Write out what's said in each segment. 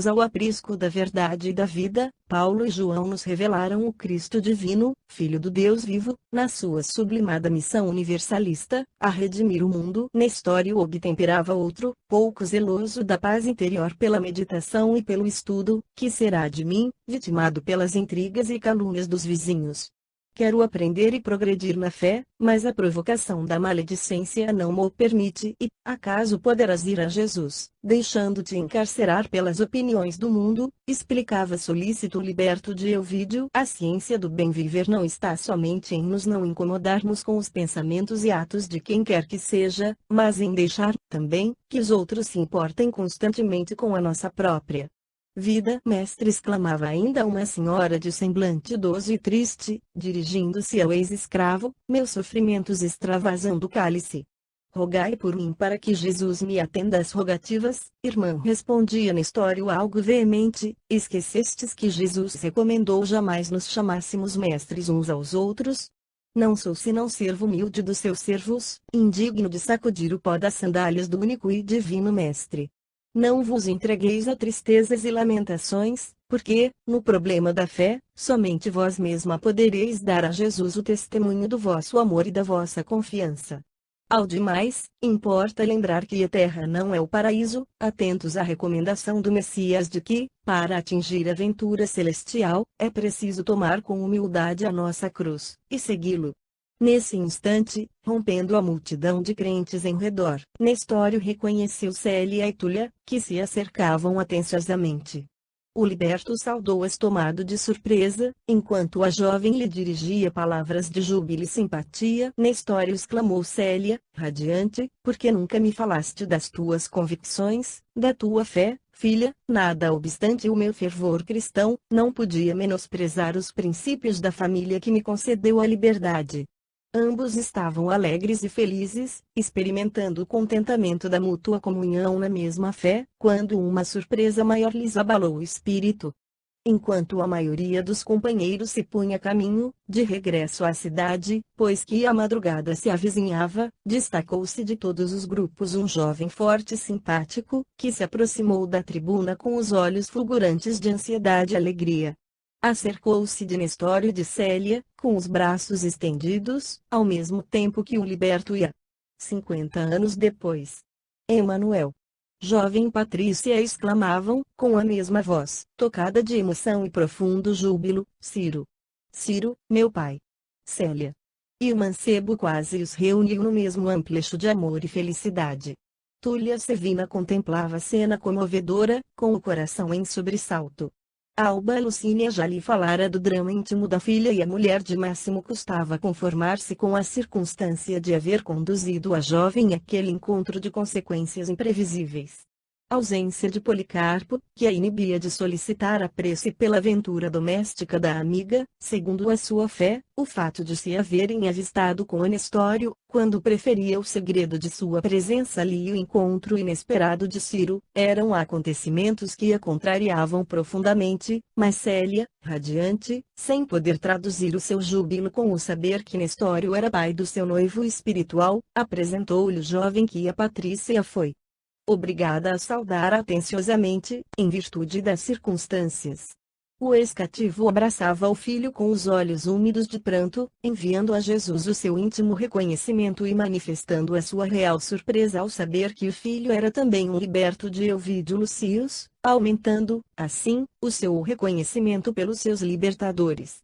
ao aprisco da verdade e da vida, Paulo e João nos revelaram o Cristo divino, Filho do Deus vivo, na sua sublimada missão universalista, a redimir o mundo. Nestório obtemperava outro, pouco zeloso da paz interior pela meditação e pelo estudo, que será de mim, vitimado pelas intrigas e calúnias dos vizinhos. Quero aprender e progredir na fé, mas a provocação da maledicência não mo permite. E, acaso poderás ir a Jesus, deixando-te encarcerar pelas opiniões do mundo? Explicava solícito liberto de Elvídio. A ciência do bem viver não está somente em nos não incomodarmos com os pensamentos e atos de quem quer que seja, mas em deixar, também, que os outros se importem constantemente com a nossa própria vida. Mestre, exclamava ainda uma senhora de semblante idoso e triste, dirigindo-se ao ex-escravo, meus sofrimentos extravasam do cálice. Rogai por mim para que Jesus me atenda às rogativas. Irmão, respondia Nestório algo veemente, esquecestes que Jesus recomendou jamais nos chamássemos mestres uns aos outros? Não sou senão servo humilde dos seus servos, indigno de sacudir o pó das sandálias do único e divino Mestre. Não vos entregueis a tristezas e lamentações, porque, no problema da fé, somente vós mesma podereis dar a Jesus o testemunho do vosso amor e da vossa confiança. Ao demais, importa lembrar que a terra não é o paraíso, atentos à recomendação do Messias de que, para atingir a ventura celestial, é preciso tomar com humildade a nossa cruz, e segui-lo. Nesse instante, rompendo a multidão de crentes em redor, Nestório reconheceu Célia e Túlia, que se acercavam atenciosamente. O liberto saudou-as tomado de surpresa, enquanto a jovem lhe dirigia palavras de júbilo e simpatia. Nestório, exclamou Célia, radiante, porque nunca me falaste das tuas convicções, da tua fé, filha? Nada obstante o meu fervor cristão, não podia menosprezar os princípios da família que me concedeu a liberdade. Ambos estavam alegres e felizes, experimentando o contentamento da mútua comunhão na mesma fé, quando uma surpresa maior lhes abalou o espírito. Enquanto a maioria dos companheiros se punha a caminho, de regresso à cidade, pois que a madrugada se avizinhava, destacou-se de todos os grupos um jovem forte e simpático, que se aproximou da tribuna com os olhos fulgurantes de ansiedade e alegria. Acercou-se de Nestório e de Célia, com os braços estendidos, ao mesmo tempo que o liberto ia. 50 anos depois. Emanuel. Jovem Patrícia, exclamavam, com a mesma voz, tocada de emoção e profundo júbilo, Ciro. Ciro, meu pai. Célia. E o mancebo quase os reuniu no mesmo amplexo de amor e felicidade. Túlia Sevina contemplava a cena comovedora, com o coração em sobressalto. Alba Lucínia já lhe falara do drama íntimo da filha e a mulher de Máximo custava conformar-se com a circunstância de haver conduzido a jovem àquele encontro de consequências imprevisíveis. A ausência de Policarpo, que a inibia de solicitar a prece pela aventura doméstica da amiga, segundo a sua fé, o fato de se haverem avistado com Nestório, quando preferia o segredo de sua presença ali e o encontro inesperado de Ciro, eram acontecimentos que a contrariavam profundamente, mas Célia, radiante, sem poder traduzir o seu júbilo com o saber que Nestório era pai do seu noivo espiritual, apresentou-lhe o jovem que a Patrícia foi obrigada a saudar atenciosamente, em virtude das circunstâncias. O ex-cativo abraçava o filho com os olhos úmidos de pranto, enviando a Jesus o seu íntimo reconhecimento e manifestando a sua real surpresa ao saber que o filho era também um liberto de Elvídio Lucius, aumentando, assim, o seu reconhecimento pelos seus libertadores.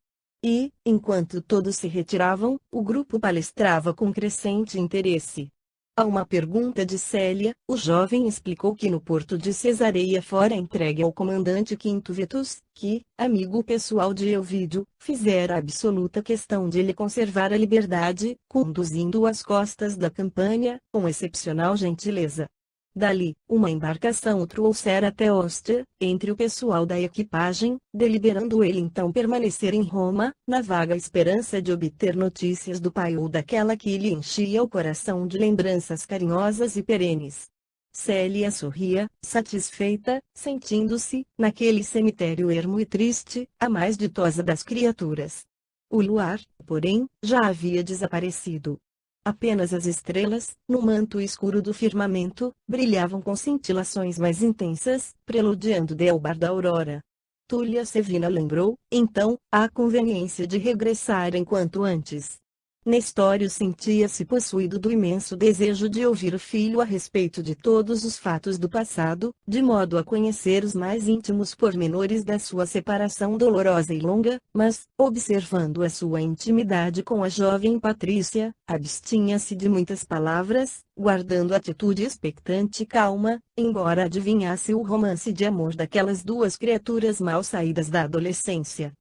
E, enquanto todos se retiravam, o grupo palestrava com crescente interesse. A uma pergunta de Célia, o jovem explicou que no porto de Cesareia fora entregue ao comandante Quinto Vetus, que, amigo pessoal de Elvídio, fizera absoluta questão de lhe conservar a liberdade, conduzindo-o às costas da Campânia, com excepcional gentileza. Dali, uma embarcação o trouxera até Ostia, entre o pessoal da equipagem, deliberando ele então permanecer em Roma, na vaga esperança de obter notícias do pai ou daquela que lhe enchia o coração de lembranças carinhosas e perenes. Célia sorria, satisfeita, sentindo-se, naquele cemitério ermo e triste, a mais ditosa das criaturas. O luar, porém, já havia desaparecido. Apenas as estrelas, no manto escuro do firmamento, brilhavam com cintilações mais intensas, preludiando o albar da aurora. Túlia Sevina lembrou, então, a conveniência de regressar enquanto antes. Nestório sentia-se possuído do imenso desejo de ouvir o filho a respeito de todos os fatos do passado, de modo a conhecer os mais íntimos pormenores da sua separação dolorosa e longa, mas, observando a sua intimidade com a jovem Patrícia, abstinha-se de muitas palavras, guardando atitude expectante e calma, embora adivinhasse o romance de amor daquelas duas criaturas mal saídas da adolescência.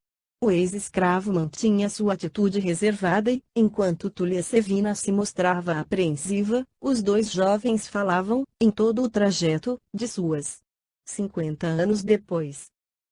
O ex-escravo mantinha sua atitude reservada e, enquanto Túlia Sevina se mostrava apreensiva, os dois jovens falavam, em todo o trajeto, de suas 50 anos depois.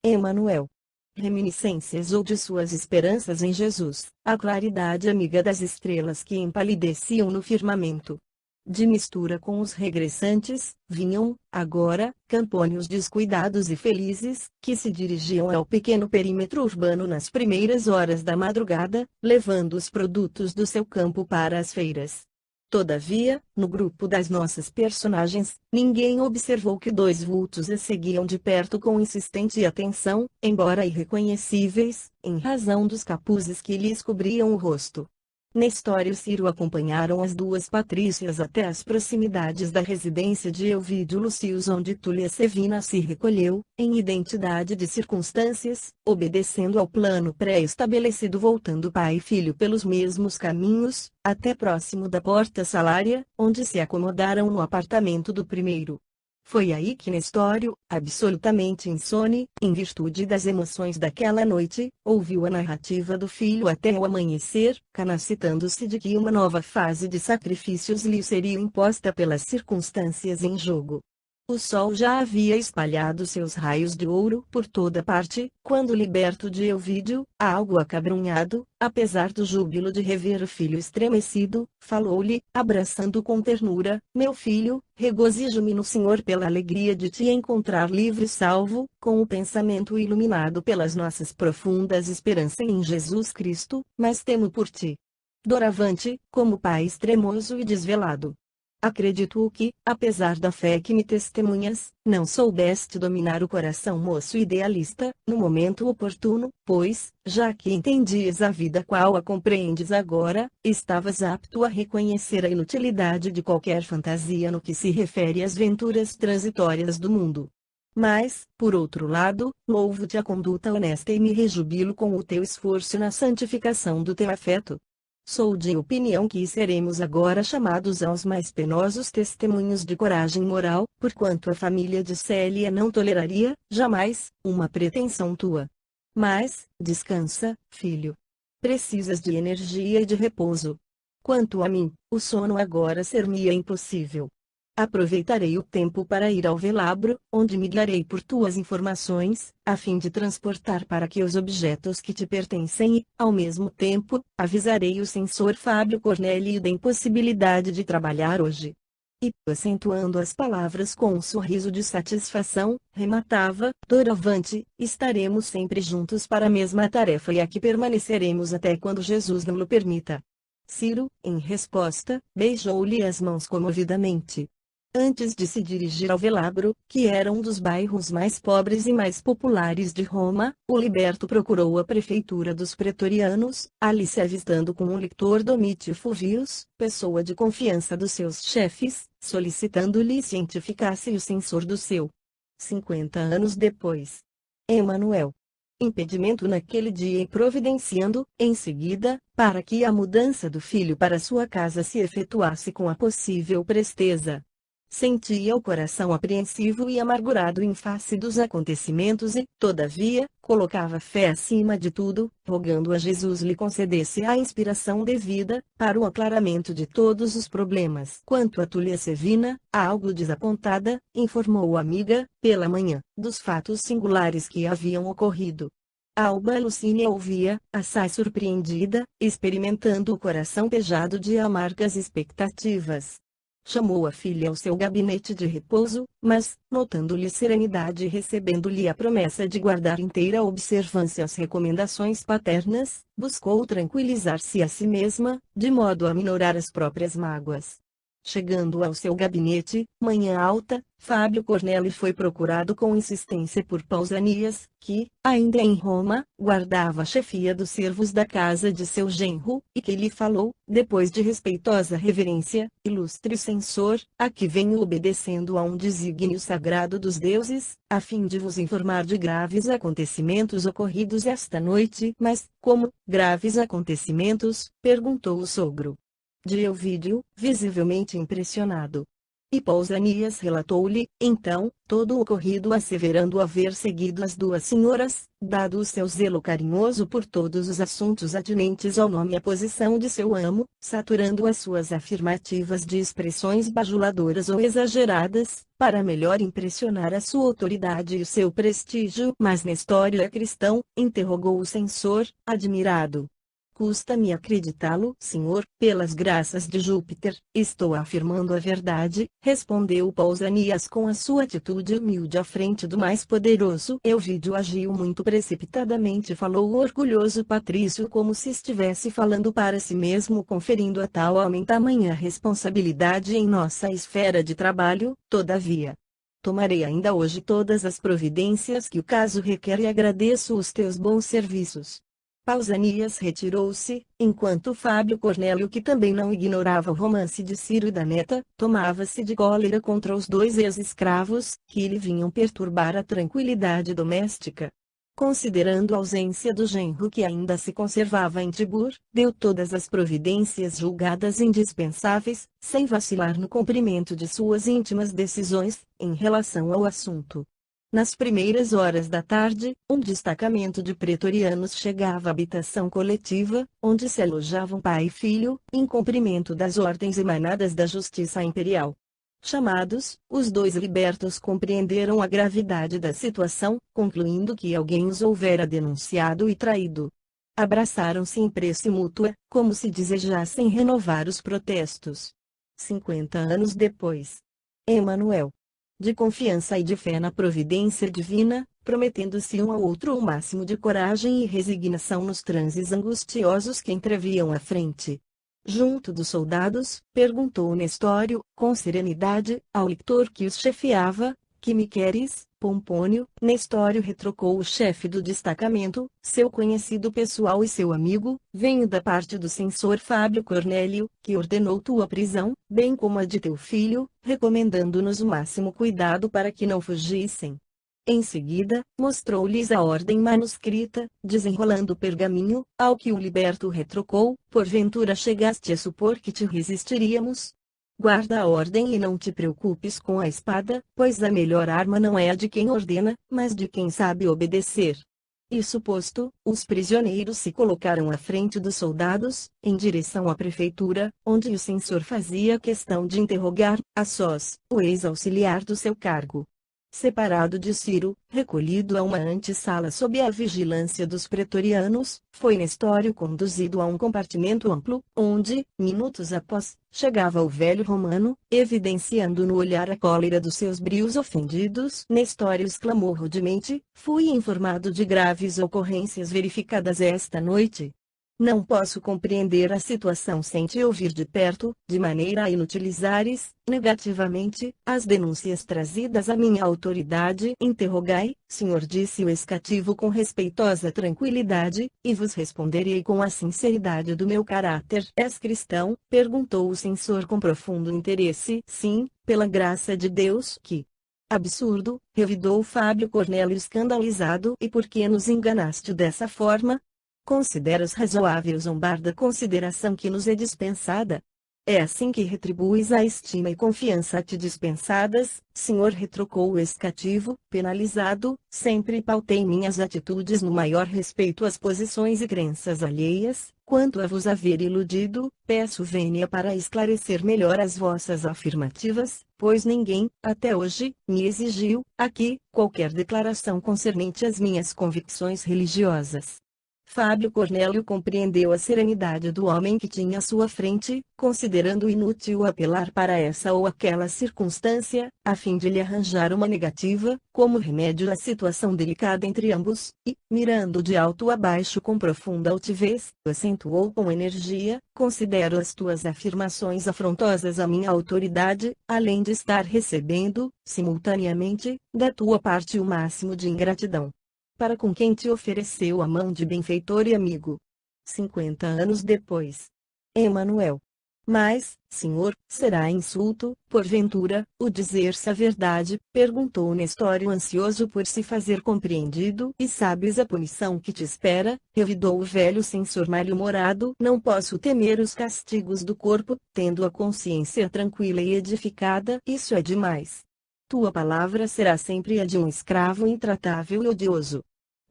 Emanuel. Reminiscências ou de suas esperanças em Jesus, a claridade amiga das estrelas que empalideciam no firmamento. De mistura com os regressantes, vinham, agora, campônios descuidados e felizes, que se dirigiam ao pequeno perímetro urbano nas primeiras horas da madrugada, levando os produtos do seu campo para as feiras. Todavia, no grupo das nossas personagens, ninguém observou que dois vultos a seguiam de perto com insistente atenção, embora irreconhecíveis, em razão dos capuzes que lhes cobriam o rosto. Nestório e Ciro acompanharam as duas Patrícias até as proximidades da residência de Elvídio Lucius, onde Túlia Sevina se recolheu, em identidade de circunstâncias, obedecendo ao plano pré-estabelecido, voltando pai e filho pelos mesmos caminhos, até próximo da porta salária, onde se acomodaram no apartamento do primeiro. Foi aí que Nestório, absolutamente insone, em virtude das emoções daquela noite, ouviu a narrativa do filho até o amanhecer, canacitando-se de que uma nova fase de sacrifícios lhe seria imposta pelas circunstâncias em jogo. O sol já havia espalhado seus raios de ouro por toda parte, quando liberto de Elvídio, algo acabrunhado, apesar do júbilo de rever o filho estremecido, falou-lhe, abraçando com ternura: meu filho, regozijo-me no Senhor pela alegria de te encontrar livre e salvo, com o pensamento iluminado pelas nossas profundas esperanças em Jesus Cristo, mas temo por ti. Doravante, como pai extremoso e desvelado. Acredito que, apesar da fé que me testemunhas, não soubeste dominar o coração moço idealista, no momento oportuno, pois, já que entendias a vida qual a compreendes agora, estavas apto a reconhecer a inutilidade de qualquer fantasia no que se refere às venturas transitórias do mundo. Mas, por outro lado, louvo-te a conduta honesta e me rejubilo com o teu esforço na santificação do teu afeto. Sou de opinião que seremos agora chamados aos mais penosos testemunhos de coragem moral, porquanto a família de Célia não toleraria, jamais, uma pretensão tua. Mas, descansa, filho. Precisas de energia e de repouso. Quanto a mim, o sono agora ser-me-ia impossível. Aproveitarei o tempo para ir ao velabro, onde me guiarei por tuas informações, a fim de transportar para aqui os objetos que te pertencem e, ao mesmo tempo, avisarei o censor Fábio Cornélio da impossibilidade de trabalhar hoje. E, acentuando as palavras com um sorriso de satisfação, rematava: doravante, estaremos sempre juntos para a mesma tarefa e aqui permaneceremos até quando Jesus não lo permita. Ciro, em resposta, beijou-lhe as mãos comovidamente. Antes de se dirigir ao velabro, que era um dos bairros mais pobres e mais populares de Roma, o liberto procurou a prefeitura dos pretorianos, ali se avistando com o lictor Domítio Fulvius, pessoa de confiança dos seus chefes, solicitando-lhe cientificasse o censor do seu 50 anos depois. Emanuel. Impedimento naquele dia e providenciando, em seguida, para que a mudança do filho para sua casa se efetuasse com a possível presteza. Sentia o coração apreensivo e amargurado em face dos acontecimentos e, todavia, colocava fé acima de tudo, rogando a Jesus lhe concedesse a inspiração devida, para o aclaramento de todos os problemas. Quanto a Túlia Sevina, algo desapontada, informou a amiga, pela manhã, dos fatos singulares que haviam ocorrido. Alba Lucínia ouvia, assaz surpreendida, experimentando o coração pejado de amargas expectativas. Chamou a filha ao seu gabinete de repouso, mas, notando-lhe serenidade e recebendo-lhe a promessa de guardar inteira observância às recomendações paternas, buscou tranquilizar-se a si mesma, de modo a minorar as próprias mágoas. Chegando ao seu gabinete, manhã alta, Fábio Cornélio foi procurado com insistência por Pausanias, que, ainda em Roma, guardava a chefia dos servos da casa de seu genro, e que lhe falou, depois de respeitosa reverência: ilustre censor, aqui venho obedecendo a um desígnio sagrado dos deuses, a fim de vos informar de graves acontecimentos ocorridos esta noite. Mas, como, graves acontecimentos? Perguntou o sogro de Elvídio, visivelmente impressionado. E Pausanias relatou-lhe, então, todo o ocorrido, asseverando haver seguido as duas senhoras, dado o seu zelo carinhoso por todos os assuntos atinentes ao nome e à posição de seu amo, saturando as suas afirmativas de expressões bajuladoras ou exageradas, para melhor impressionar a sua autoridade e o seu prestígio. Mas Nestório é cristão? Interrogou o censor, admirado. Custa-me acreditá-lo, senhor, pelas graças de Júpiter, estou afirmando a verdade, respondeu Pausanias com a sua atitude humilde à frente do mais poderoso. Elvídio agiu muito precipitadamente, falou o orgulhoso patrício como se estivesse falando para si mesmo, conferindo a tal homem tamanha responsabilidade em nossa esfera de trabalho. Todavia, tomarei ainda hoje todas as providências que o caso requer e agradeço os teus bons serviços. Pausanias retirou-se, enquanto Fábio Cornélio, que também não ignorava o romance de Ciro e da neta, tomava-se de cólera contra os dois ex-escravos, que lhe vinham perturbar a tranquilidade doméstica. Considerando a ausência do genro que ainda se conservava em Tibur, deu todas as providências julgadas indispensáveis, sem vacilar no cumprimento de suas íntimas decisões, em relação ao assunto. Nas primeiras horas da tarde, um destacamento de pretorianos chegava à habitação coletiva, onde se alojavam pai e filho, em cumprimento das ordens emanadas da Justiça Imperial. Chamados, os dois libertos compreenderam a gravidade da situação, concluindo que alguém os houvera denunciado e traído. Abraçaram-se em prece mútua, como se desejassem renovar os protestos. 50 anos depois, Emanuel, de confiança e de fé na providência divina, prometendo-se um ao outro o máximo de coragem e resignação nos transes angustiosos que entreviam à frente. Junto dos soldados, perguntou Nestório, com serenidade, ao lictor que os chefiava: que me queres, Pompônio? Nestório retrocou o chefe do destacamento, seu conhecido pessoal e seu amigo: venho da parte do censor Fábio Cornélio, que ordenou tua prisão, bem como a de teu filho, recomendando-nos o máximo cuidado para que não fugissem. Em seguida, mostrou-lhes a ordem manuscrita, desenrolando o pergaminho, ao que o liberto retrocou: porventura chegaste a supor que te resistiríamos? Guarda a ordem e não te preocupes com a espada, pois a melhor arma não é a de quem ordena, mas de quem sabe obedecer. Isso posto, os prisioneiros se colocaram à frente dos soldados, em direção à prefeitura, onde o censor fazia questão de interrogar, a sós, o ex-auxiliar do seu cargo. Separado de Ciro, recolhido a uma antessala sob a vigilância dos pretorianos, foi Nestório conduzido a um compartimento amplo, onde, minutos após, chegava o velho romano, evidenciando no olhar a cólera dos seus brios ofendidos. Nestório exclamou rudemente: fui informado de graves ocorrências verificadas esta noite. Não posso compreender a situação sem te ouvir de perto, de maneira a inutilizares, negativamente, as denúncias trazidas à minha autoridade. Interrogai, senhor, disse o ex-cativo com respeitosa tranquilidade, e vos responderei com a sinceridade do meu caráter. És cristão? Perguntou o censor com profundo interesse. Sim, pela graça de Deus. Que absurdo! Revidou Fábio Cornélio escandalizado. E por que nos enganaste dessa forma? Consideras razoável zombar da consideração que nos é dispensada? É assim que retribuis a estima e confiança a ti dispensadas, senhor, retrocou o ex-cativo, penalizado. Sempre pautei minhas atitudes no maior respeito às posições e crenças alheias. Quanto a vos haver iludido, peço vênia para esclarecer melhor as vossas afirmativas, pois ninguém, até hoje, me exigiu, aqui, qualquer declaração concernente às minhas convicções religiosas. Fábio Cornélio compreendeu a serenidade do homem que tinha à sua frente, considerando inútil apelar para essa ou aquela circunstância, a fim de lhe arranjar uma negativa, como remédio à situação delicada entre ambos, e, mirando de alto a baixo com profunda altivez, acentuou com energia: considero as tuas afirmações afrontosas à minha autoridade, além de estar recebendo, simultaneamente, da tua parte o máximo de ingratidão para com quem te ofereceu a mão de benfeitor e amigo. 50 anos depois. Emanuel. Mas, senhor, será insulto, porventura, o dizer-se a verdade? Perguntou Nestório ansioso por se fazer compreendido. E sabes a punição que te espera? Revidou o velho censor mal-humorado. Não posso temer os castigos do corpo, tendo a consciência tranquila e edificada. Isso é demais. Tua palavra será sempre a de um escravo intratável e odioso.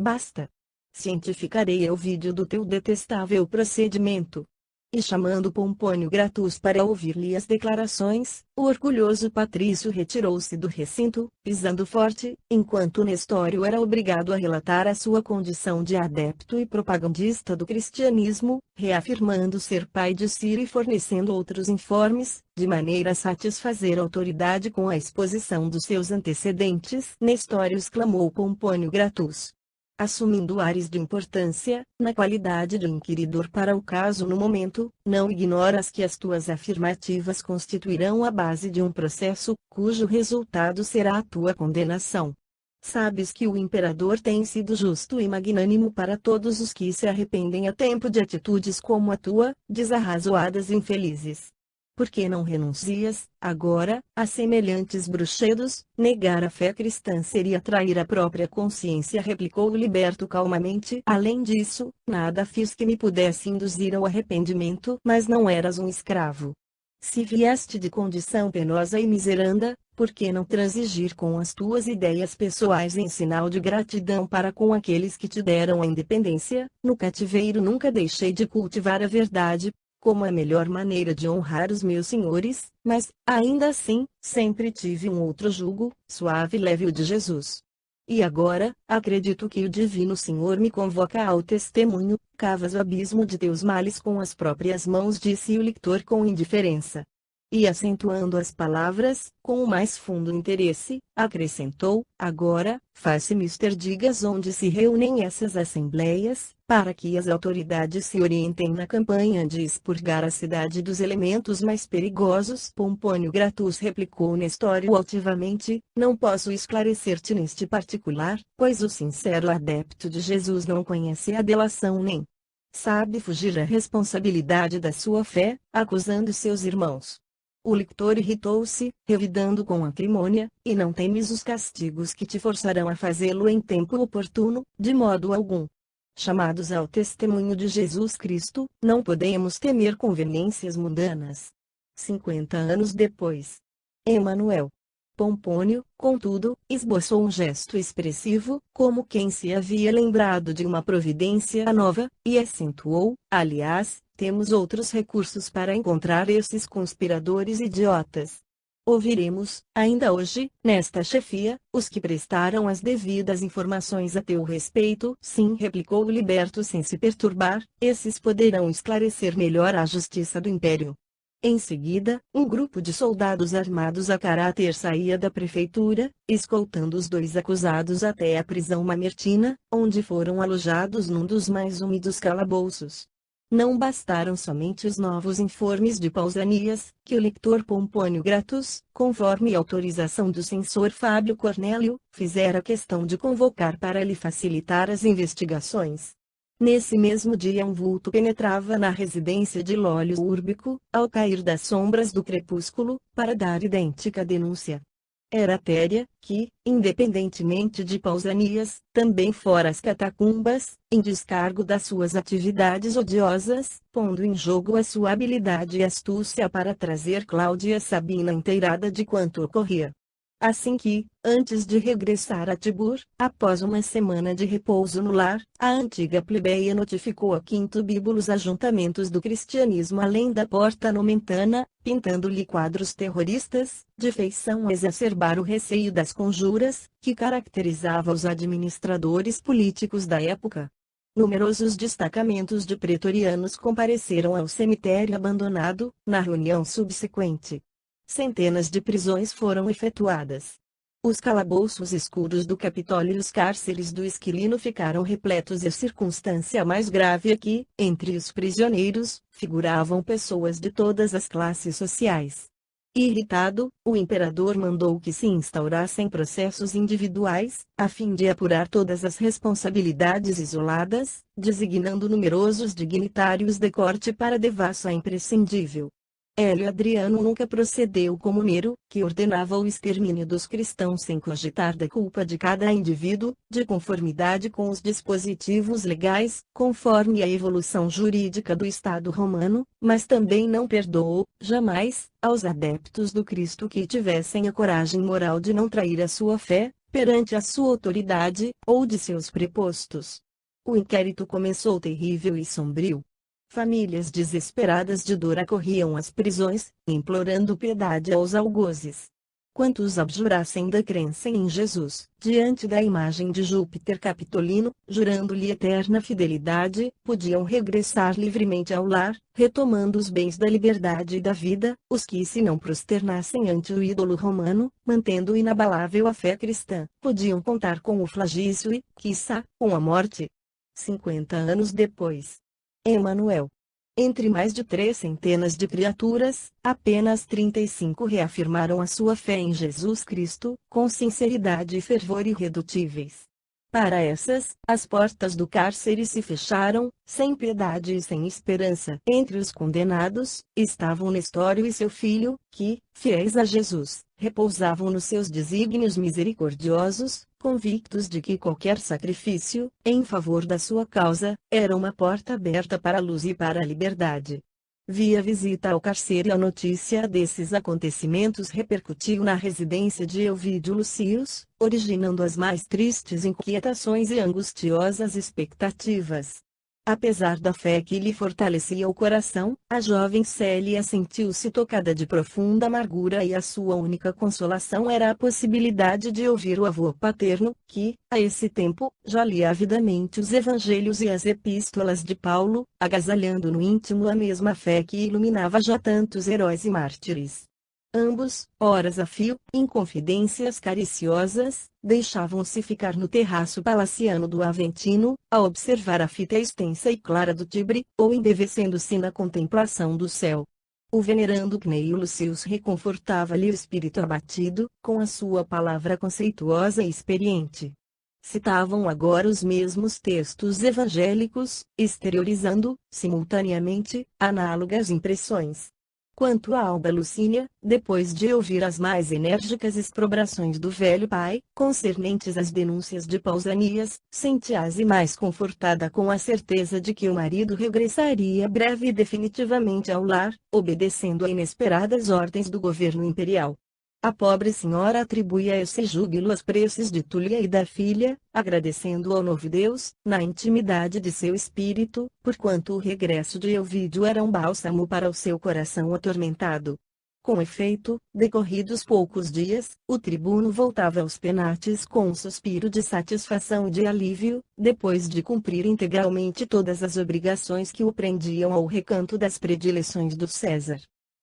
Basta. Cientificarei o vídeo do teu detestável procedimento. E chamando Pompônio Gratus para ouvir-lhe as declarações, o orgulhoso patrício retirou-se do recinto, pisando forte, enquanto Nestório era obrigado a relatar a sua condição de adepto e propagandista do cristianismo, reafirmando ser pai de Ciro e fornecendo outros informes, de maneira a satisfazer a autoridade com a exposição dos seus antecedentes. Nestório exclamou Pompônio Gratus, assumindo ares de importância, na qualidade de inquiridor para o caso no momento: não ignoras que as tuas afirmativas constituirão a base de um processo, cujo resultado será a tua condenação. Sabes que o imperador tem sido justo e magnânimo para todos os que se arrependem a tempo de atitudes como a tua, desarrazoadas e infelizes. Por que não renuncias, agora, a semelhantes bruxedos? Negar a fé cristã seria trair a própria consciência, replicou o liberto calmamente. Além disso, nada fiz que me pudesse induzir ao arrependimento. Mas não eras um escravo. Se vieste de condição penosa e miseranda, por que não transigir com as tuas ideias pessoais em sinal de gratidão para com aqueles que te deram a independência? No cativeiro nunca deixei de cultivar a verdade, como a melhor maneira de honrar os meus senhores, mas, ainda assim, sempre tive um outro jugo, suave e leve, o de Jesus. E agora, acredito que o Divino Senhor me convoca ao testemunho. Cavas o abismo de teus males com as próprias mãos, disse o lictor com indiferença. E acentuando as palavras, com o mais fundo interesse, acrescentou: agora, faz-se mister digas onde se reúnem essas assembleias, para que as autoridades se orientem na campanha de expurgar a cidade dos elementos mais perigosos. Pompônio Gratus, replicou Nestório altivamente, não posso esclarecer-te neste particular, pois o sincero adepto de Jesus não conhece a delação nem sabe fugir à responsabilidade da sua fé, acusando seus irmãos. O lictor irritou-se, revidando com acrimônia: e não temes os castigos que te forçarão a fazê-lo em tempo oportuno? De modo algum. Chamados ao testemunho de Jesus Cristo, não podemos temer conveniências mundanas. 50 anos depois. Emanuel. Pompônio, contudo, esboçou um gesto expressivo, como quem se havia lembrado de uma providência nova, e acentuou: aliás, temos outros recursos para encontrar esses conspiradores idiotas. Ouviremos, ainda hoje, nesta chefia, os que prestaram as devidas informações a teu respeito. Sim, replicou o liberto sem se perturbar, esses poderão esclarecer melhor a justiça do império. Em seguida, um grupo de soldados armados a caráter saía da prefeitura, escoltando os dois acusados até a prisão mamertina, onde foram alojados num dos mais úmidos calabouços. Não bastaram somente os novos informes de Pausanias, que o lictor Pompônio Gratus, conforme autorização do censor Fábio Cornélio, fizera questão de convocar para lhe facilitar as investigações. Nesse mesmo dia um vulto penetrava na residência de Lólio Úrbico, ao cair das sombras do crepúsculo, para dar idêntica denúncia. Era Téria, que, independentemente de Pausanias, também fora às catacumbas, em descargo das suas atividades odiosas, pondo em jogo a sua habilidade e astúcia para trazer Cláudia Sabina inteirada de quanto ocorria. Assim que, antes de regressar a Tibur, após uma semana de repouso no lar, a antiga plebeia notificou a Quinto Bíbulo os ajuntamentos do cristianismo além da porta nomentana, pintando-lhe quadros terroristas, de feição a exacerbar o receio das conjuras, que caracterizava os administradores políticos da época. Numerosos destacamentos de pretorianos compareceram ao cemitério abandonado, na reunião subsequente. Centenas de prisões foram efetuadas. Os calabouços escuros do Capitólio e os cárceres do Esquilino ficaram repletos, e a circunstância mais grave é que, entre os prisioneiros, figuravam pessoas de todas as classes sociais. Irritado, o imperador mandou que se instaurassem processos individuais, a fim de apurar todas as responsabilidades isoladas, designando numerosos dignitários de corte para a devassa imprescindível. Hélio Adriano nunca procedeu como Nero, que ordenava o extermínio dos cristãos sem cogitar da culpa de cada indivíduo, de conformidade com os dispositivos legais, conforme a evolução jurídica do Estado romano, mas também não perdoou, jamais, aos adeptos do Cristo que tivessem a coragem moral de não trair a sua fé, perante a sua autoridade, ou de seus prepostos. O inquérito começou terrível e sombrio. Famílias desesperadas de dor acorriam às prisões, implorando piedade aos algozes. Quantos abjurassem da crença em Jesus, diante da imagem de Júpiter Capitolino, jurando-lhe eterna fidelidade, podiam regressar livremente ao lar, retomando os bens da liberdade e da vida. Os que se não prosternassem ante o ídolo romano, mantendo inabalável a fé cristã, podiam contar com o flagício e, quiçá, com a morte. 50 anos depois. Emanuel. Entre mais de 300 de criaturas, apenas 35 reafirmaram a sua fé em Jesus Cristo, com sinceridade e fervor irredutíveis. Para essas, as portas do cárcere se fecharam, sem piedade e sem esperança. Entre os condenados, estavam Nestório e seu filho, que, fiéis a Jesus, repousavam nos seus desígnios misericordiosos, convictos de que qualquer sacrifício, em favor da sua causa, era uma porta aberta para a luz e para a liberdade. Via visita ao carcereiro, a notícia desses acontecimentos repercutiu na residência de Elvídio Lucius, originando as mais tristes inquietações e angustiosas expectativas. Apesar da fé que lhe fortalecia o coração, a jovem Célia sentiu-se tocada de profunda amargura, e a sua única consolação era a possibilidade de ouvir o avô paterno, que, a esse tempo, já lia avidamente os evangelhos e as epístolas de Paulo, agasalhando no íntimo a mesma fé que iluminava já tantos heróis e mártires. Ambos, horas a fio, em confidências cariciosas, deixavam-se ficar no terraço palaciano do Aventino, a observar a fita extensa e clara do Tibre, ou embevecendo-se na contemplação do céu. O venerando Cneio Lucius reconfortava-lhe o espírito abatido, com a sua palavra conceituosa e experiente. Citavam agora os mesmos textos evangélicos, exteriorizando, simultaneamente, análogas impressões. Quanto a Alba Lucínia, depois de ouvir as mais enérgicas exprobrações do velho pai, concernentes às denúncias de Pausanias, sentia-se mais confortada com a certeza de que o marido regressaria breve e definitivamente ao lar, obedecendo a inesperadas ordens do governo imperial. A pobre senhora atribuía esse júbilo às preces de Túlia e da filha, agradecendo ao novo Deus, na intimidade de seu espírito, porquanto o regresso de Elvídio era um bálsamo para o seu coração atormentado. Com efeito, decorridos poucos dias, o tribuno voltava aos penates com um suspiro de satisfação e de alívio, depois de cumprir integralmente todas as obrigações que o prendiam ao recanto das predileções do César.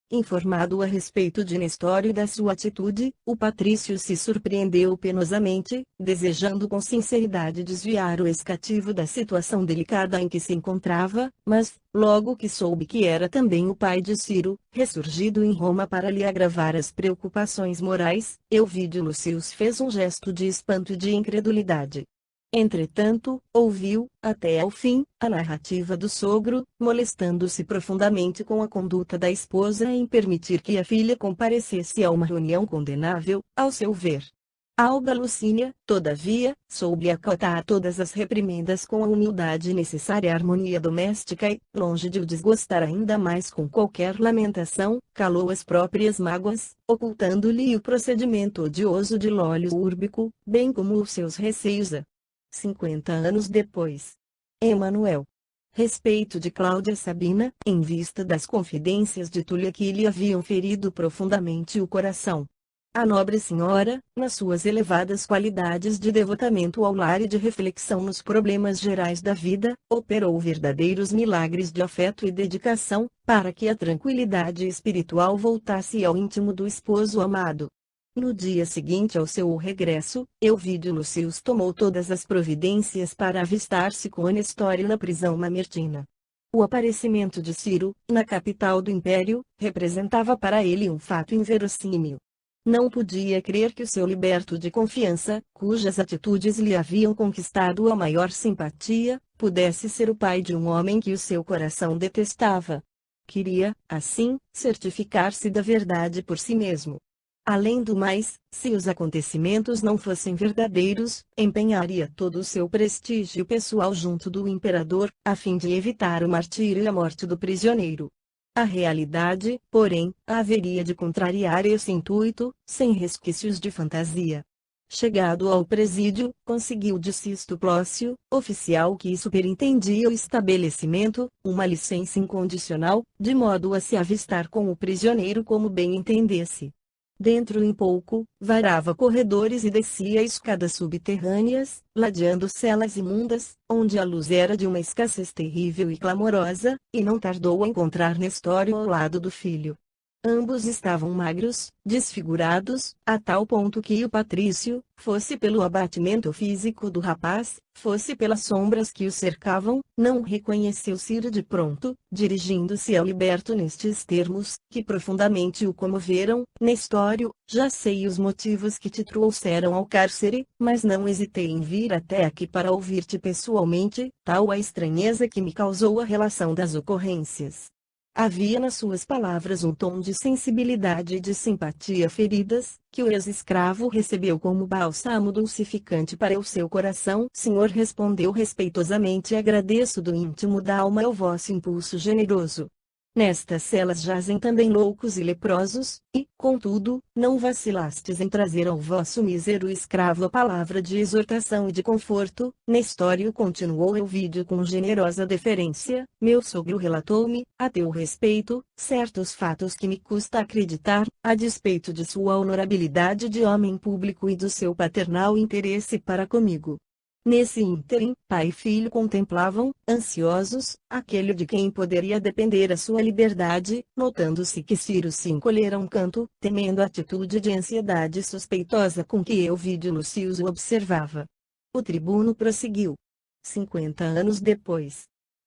Informado a respeito de Nestório e da sua atitude, o patrício se surpreendeu penosamente, desejando com sinceridade desviar o ex-cativo da situação delicada em que se encontrava, mas, logo que soube que era também o pai de Ciro, ressurgido em Roma para lhe agravar as preocupações morais, Elvídio Lucius fez um gesto de espanto e de incredulidade. Entretanto, ouviu, até ao fim, a narrativa do sogro, molestando-se profundamente com a conduta da esposa em permitir que a filha comparecesse a uma reunião condenável, ao seu ver. Alba Lucínia, todavia, soube acatar todas as reprimendas com a humildade necessária à harmonia doméstica e, longe de o desgostar ainda mais com qualquer lamentação, calou as próprias mágoas, ocultando-lhe o procedimento odioso de Lólio Úrbico, bem como os seus receios. 50 anos depois. Emanuel. Respeito de Cláudia Sabina, em vista das confidências de Túlia que lhe haviam ferido profundamente o coração. A nobre senhora, nas suas elevadas qualidades de devotamento ao lar e de reflexão nos problemas gerais da vida, operou verdadeiros milagres de afeto e dedicação, para que a tranquilidade espiritual voltasse ao íntimo do esposo amado. No dia seguinte ao seu regresso, Elvídio Lucius tomou todas as providências para avistar-se com Nestório na prisão mamertina. O aparecimento de Ciro, na capital do império, representava para ele um fato inverossímil. Não podia crer que o seu liberto de confiança, cujas atitudes lhe haviam conquistado a maior simpatia, pudesse ser o pai de um homem que o seu coração detestava. Queria, assim, certificar-se da verdade por si mesmo. Além do mais, se os acontecimentos não fossem verdadeiros, empenharia todo o seu prestígio pessoal junto do imperador, a fim de evitar o martírio e a morte do prisioneiro. A realidade, porém, haveria de contrariar esse intuito, sem resquícios de fantasia. Chegado ao presídio, conseguiu de Sisto Plócio, oficial que superintendia o estabelecimento, uma licença incondicional, de modo a se avistar com o prisioneiro como bem entendesse. Dentro em pouco, varava corredores e descia escadas subterrâneas, ladeando celas imundas, onde a luz era de uma escassez terrível e clamorosa, e não tardou a encontrar Nestório ao lado do filho. Ambos estavam magros, desfigurados, a tal ponto que o patrício, fosse pelo abatimento físico do rapaz, fosse pelas sombras que o cercavam, não reconheceu Ciro de pronto, dirigindo-se ao liberto nestes termos, que profundamente o comoveram: Nestório, já sei os motivos que te trouxeram ao cárcere, mas não hesitei em vir até aqui para ouvir-te pessoalmente, tal a estranheza que me causou a relação das ocorrências. Havia nas suas palavras um tom de sensibilidade e de simpatia feridas, que o ex-escravo recebeu como bálsamo dulcificante para o seu coração. Senhor, respondeu respeitosamente, agradeço do íntimo da alma o vosso impulso generoso. Nestas celas jazem também loucos e leprosos, e, contudo, não vacilastes em trazer ao vosso mísero escravo a palavra de exortação e de conforto. Nestório, continuou Elvídio com generosa deferência, meu sogro relatou-me, a teu respeito, certos fatos que me custa acreditar, a despeito de sua honorabilidade de homem público e do seu paternal interesse para comigo. Nesse ínterim, pai e filho contemplavam, ansiosos, aquele de quem poderia depender a sua liberdade, notando-se que Ciro se encolhera a um canto, temendo a atitude de ansiedade suspeitosa com que Elvídio Lucius o observava. O tribuno prosseguiu. 50 anos depois.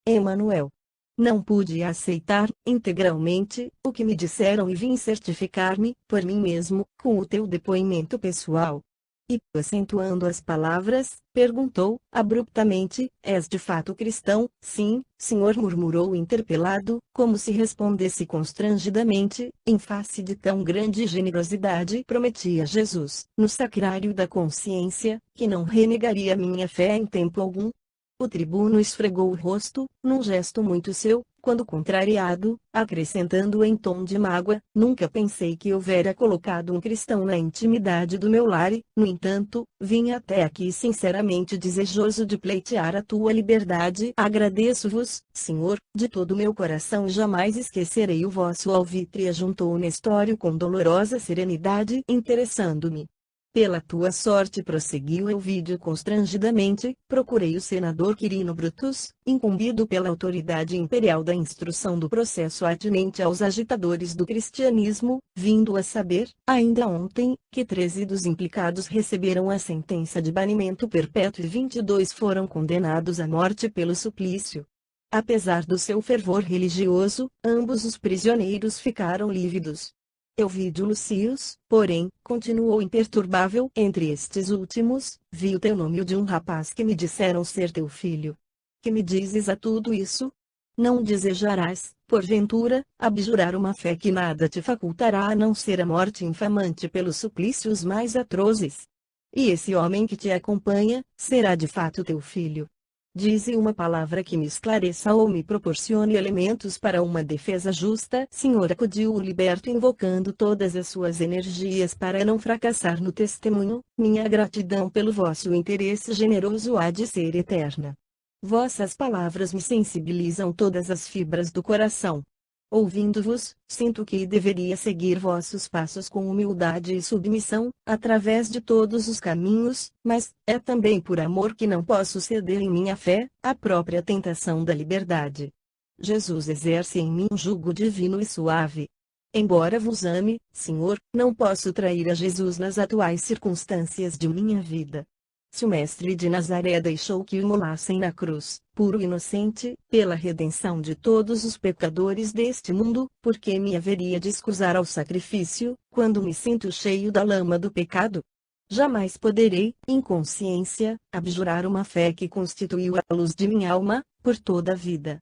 Emanuel. Não pude aceitar, integralmente, o que me disseram e vim certificar-me, por mim mesmo, com o teu depoimento pessoal. E, acentuando as palavras, perguntou, abruptamente, és de fato cristão? Sim, senhor, murmurou o interpelado, como se respondesse constrangidamente, em face de tão grande generosidade. Prometi a Jesus, no sacrário da consciência, que não renegaria minha fé em tempo algum. O tribuno esfregou o rosto, num gesto muito seu, quando contrariado, acrescentando em tom de mágoa, nunca pensei que houvera colocado um cristão na intimidade do meu lar e, no entanto, vim até aqui sinceramente desejoso de pleitear a tua liberdade. Agradeço-vos, senhor, de todo o meu coração, jamais esquecerei o vosso alvitre, juntou Nestório com dolorosa serenidade, interessando-me. Pela tua sorte, prosseguiu Elvídio constrangidamente, procurei o senador Quirino Brutus, incumbido pela autoridade imperial da instrução do processo atinente aos agitadores do cristianismo, vindo a saber, ainda ontem, que 13 dos implicados receberam a sentença de banimento perpétuo e 22 foram condenados à morte pelo suplício. Apesar do seu fervor religioso, ambos os prisioneiros ficaram lívidos. Elvídio Lucius, porém, continuou imperturbável. Entre estes últimos, vi o teu nome, o de um rapaz que me disseram ser teu filho. Que me dizes a tudo isso? Não desejarás, porventura, abjurar uma fé que nada te facultará a não ser a morte infamante pelos suplícios mais atrozes? E esse homem que te acompanha, será de fato teu filho? Dize uma palavra que me esclareça ou me proporcione elementos para uma defesa justa. Senhor, acudiu o liberto invocando todas as suas energias para não fracassar no testemunho. Minha gratidão pelo vosso interesse generoso há de ser eterna. Vossas palavras me sensibilizam todas as fibras do coração. Ouvindo-vos, sinto que deveria seguir vossos passos com humildade e submissão, através de todos os caminhos, mas é também por amor que não posso ceder em minha fé, à própria tentação da liberdade. Jesus exerce em mim um jugo divino e suave. Embora vos ame, Senhor, não posso trair a Jesus nas atuais circunstâncias de minha vida. Se o Mestre de Nazaré deixou que o imolassem na cruz, puro e inocente, pela redenção de todos os pecadores deste mundo, por que me haveria de escusar ao sacrifício, quando me sinto cheio da lama do pecado? Jamais poderei, em consciência, abjurar uma fé que constituiu a luz de minha alma, por toda a vida.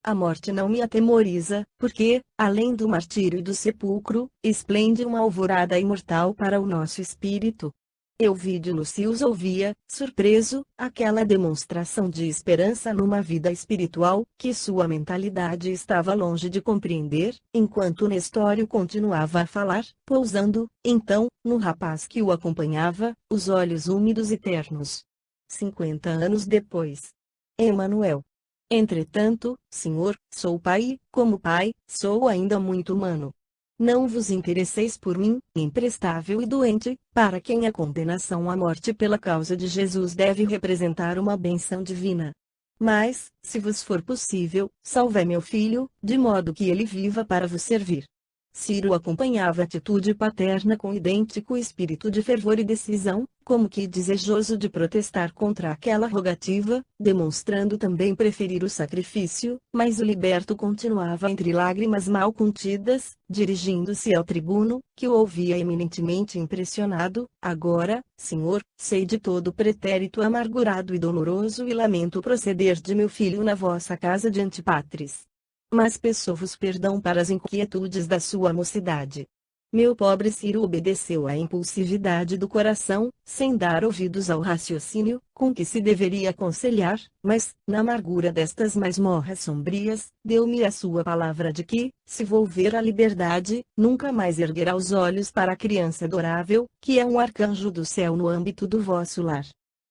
A morte não me atemoriza, porque, além do martírio e do sepulcro, esplende uma alvorada imortal para o nosso espírito. Ovidio Lucius ouvia, surpreso, aquela demonstração de esperança numa vida espiritual, que sua mentalidade estava longe de compreender, enquanto Nestório continuava a falar, pousando, então, no rapaz que o acompanhava, os olhos úmidos e ternos. 50 anos depois. Emanuel. Entretanto, Senhor, sou pai, como pai, sou ainda muito humano. Não vos interesseis por mim, imprestável e doente, para quem a condenação à morte pela causa de Jesus deve representar uma bênção divina. Mas, se vos for possível, salvai meu filho, de modo que ele viva para vos servir. Ciro acompanhava a atitude paterna com idêntico espírito de fervor e decisão, como que desejoso de protestar contra aquela rogativa, demonstrando também preferir o sacrifício, mas o liberto continuava entre lágrimas mal contidas, dirigindo-se ao tribuno, que o ouvia eminentemente impressionado: agora, Senhor, sei de todo o pretérito amargurado e doloroso e lamento o proceder de meu filho na vossa casa de Antipatris. Mas peço-vos perdão para as inquietudes da sua mocidade. Meu pobre Ciro obedeceu à impulsividade do coração, sem dar ouvidos ao raciocínio, com que se deveria aconselhar, mas, na amargura destas masmorras sombrias, deu-me a sua palavra de que, se volver à liberdade, nunca mais erguerá os olhos para a criança adorável, que é um arcanjo do céu no âmbito do vosso lar.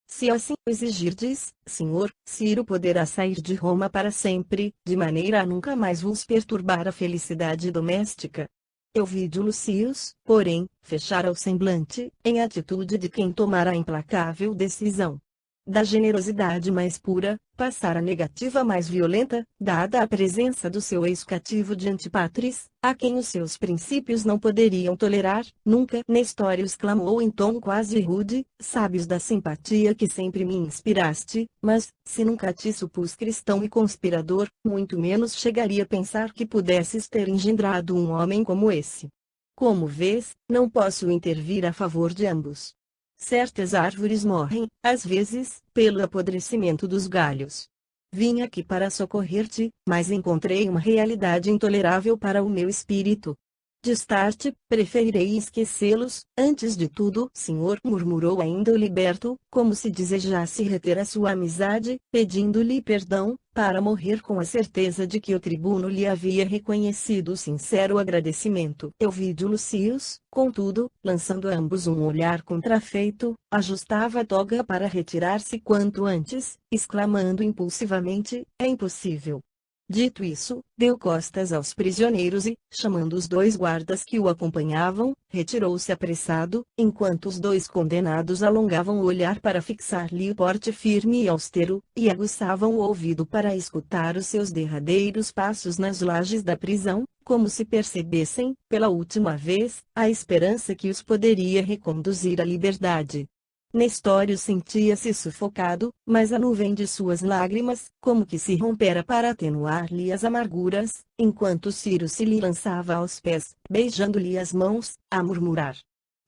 Se assim o exigirdes, Senhor, Ciro poderá sair de Roma para sempre, de maneira a nunca mais vos perturbar a felicidade doméstica. Ovidio Lucius, porém, fechara o semblante, em atitude de quem tomara a implacável decisão. Da generosidade mais pura, passara a negativa mais violenta, dada a presença do seu ex-cativo de Antipatris, a quem os seus princípios não poderiam tolerar. Nunca, Nestório exclamou em tom quase rude, sábios da simpatia que sempre me inspiraste, mas, se nunca te supus cristão e conspirador, muito menos chegaria a pensar que pudesses ter engendrado um homem como esse. Como vês, não posso intervir a favor de ambos. Certas árvores morrem, às vezes, pelo apodrecimento dos galhos. Vim aqui para socorrer-te, mas encontrei uma realidade intolerável para o meu espírito. Distarte, preferirei esquecê-los. Antes de tudo, Senhor, murmurou ainda o liberto, como se desejasse reter a sua amizade, pedindo-lhe perdão, para morrer com a certeza de que o tribuno lhe havia reconhecido sincero agradecimento. Ovidio Lucius, contudo, lançando a ambos um olhar contrafeito, ajustava a toga para retirar-se quanto antes, exclamando impulsivamente: é impossível. Dito isso, deu costas aos prisioneiros e, chamando os 2 guardas que o acompanhavam, retirou-se apressado, enquanto os 2 condenados alongavam o olhar para fixar-lhe o porte firme e austero, e aguçavam o ouvido para escutar os seus derradeiros passos nas lajes da prisão, como se percebessem, pela última vez, a esperança que os poderia reconduzir à liberdade. Nestório sentia-se sufocado, mas a nuvem de suas lágrimas, como que se rompera para atenuar-lhe as amarguras, enquanto Ciro se lhe lançava aos pés, beijando-lhe as mãos, a murmurar.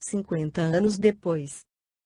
50 anos depois.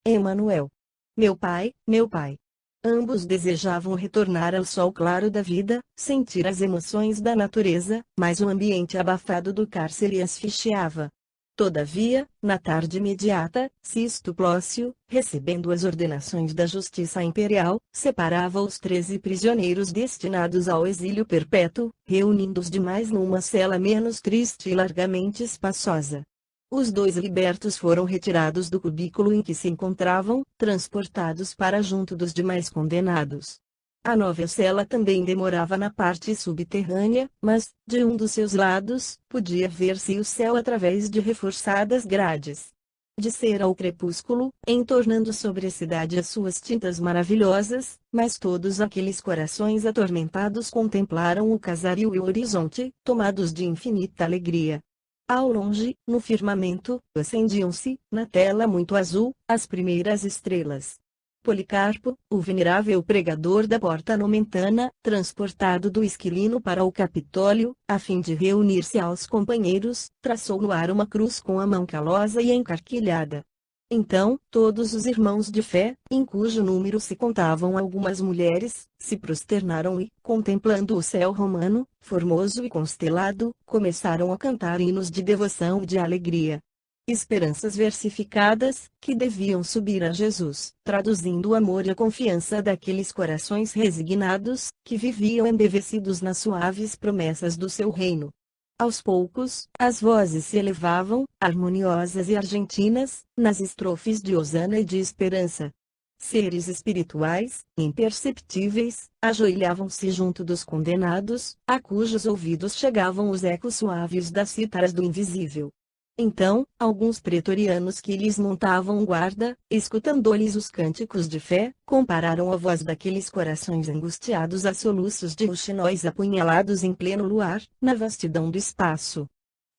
Emanuel. Meu pai, meu pai. Ambos desejavam retornar ao sol claro da vida, sentir as emoções da natureza, mas o ambiente abafado do cárcere asfixiava. Todavia, na tarde imediata, Cisto Plócio, recebendo as ordenações da Justiça Imperial, separava os 13 prisioneiros destinados ao exílio perpétuo, reunindo os demais numa cela menos triste e largamente espaçosa. Os 2 libertos foram retirados do cubículo em que se encontravam, transportados para junto dos demais condenados. A nova cela também demorava na parte subterrânea, mas, de um dos seus lados, podia ver-se o céu através de reforçadas grades. De cera ao crepúsculo, entornando sobre a cidade as suas tintas maravilhosas, mas todos aqueles corações atormentados contemplaram o casario e o horizonte, tomados de infinita alegria. Ao longe, no firmamento, acendiam-se, na tela muito azul, as primeiras estrelas. Policarpo, o venerável pregador da Porta Nomentana, transportado do Esquilino para o Capitólio, a fim de reunir-se aos companheiros, traçou no ar uma cruz com a mão calosa e encarquilhada. Então, todos os irmãos de fé, em cujo número se contavam algumas mulheres, se prosternaram e, contemplando o céu romano, formoso e constelado, começaram a cantar hinos de devoção e de alegria. Esperanças versificadas, que deviam subir a Jesus, traduzindo o amor e a confiança daqueles corações resignados, que viviam embevecidos nas suaves promessas do seu reino. Aos poucos, as vozes se elevavam, harmoniosas e argentinas, nas estrofes de hosana e de esperança. Seres espirituais, imperceptíveis, ajoelhavam-se junto dos condenados, a cujos ouvidos chegavam os ecos suaves das cítaras do invisível. Então, alguns pretorianos que lhes montavam guarda, escutando-lhes os cânticos de fé, compararam a voz daqueles corações angustiados a soluços de roxinóis apunhalados em pleno luar, na vastidão do espaço.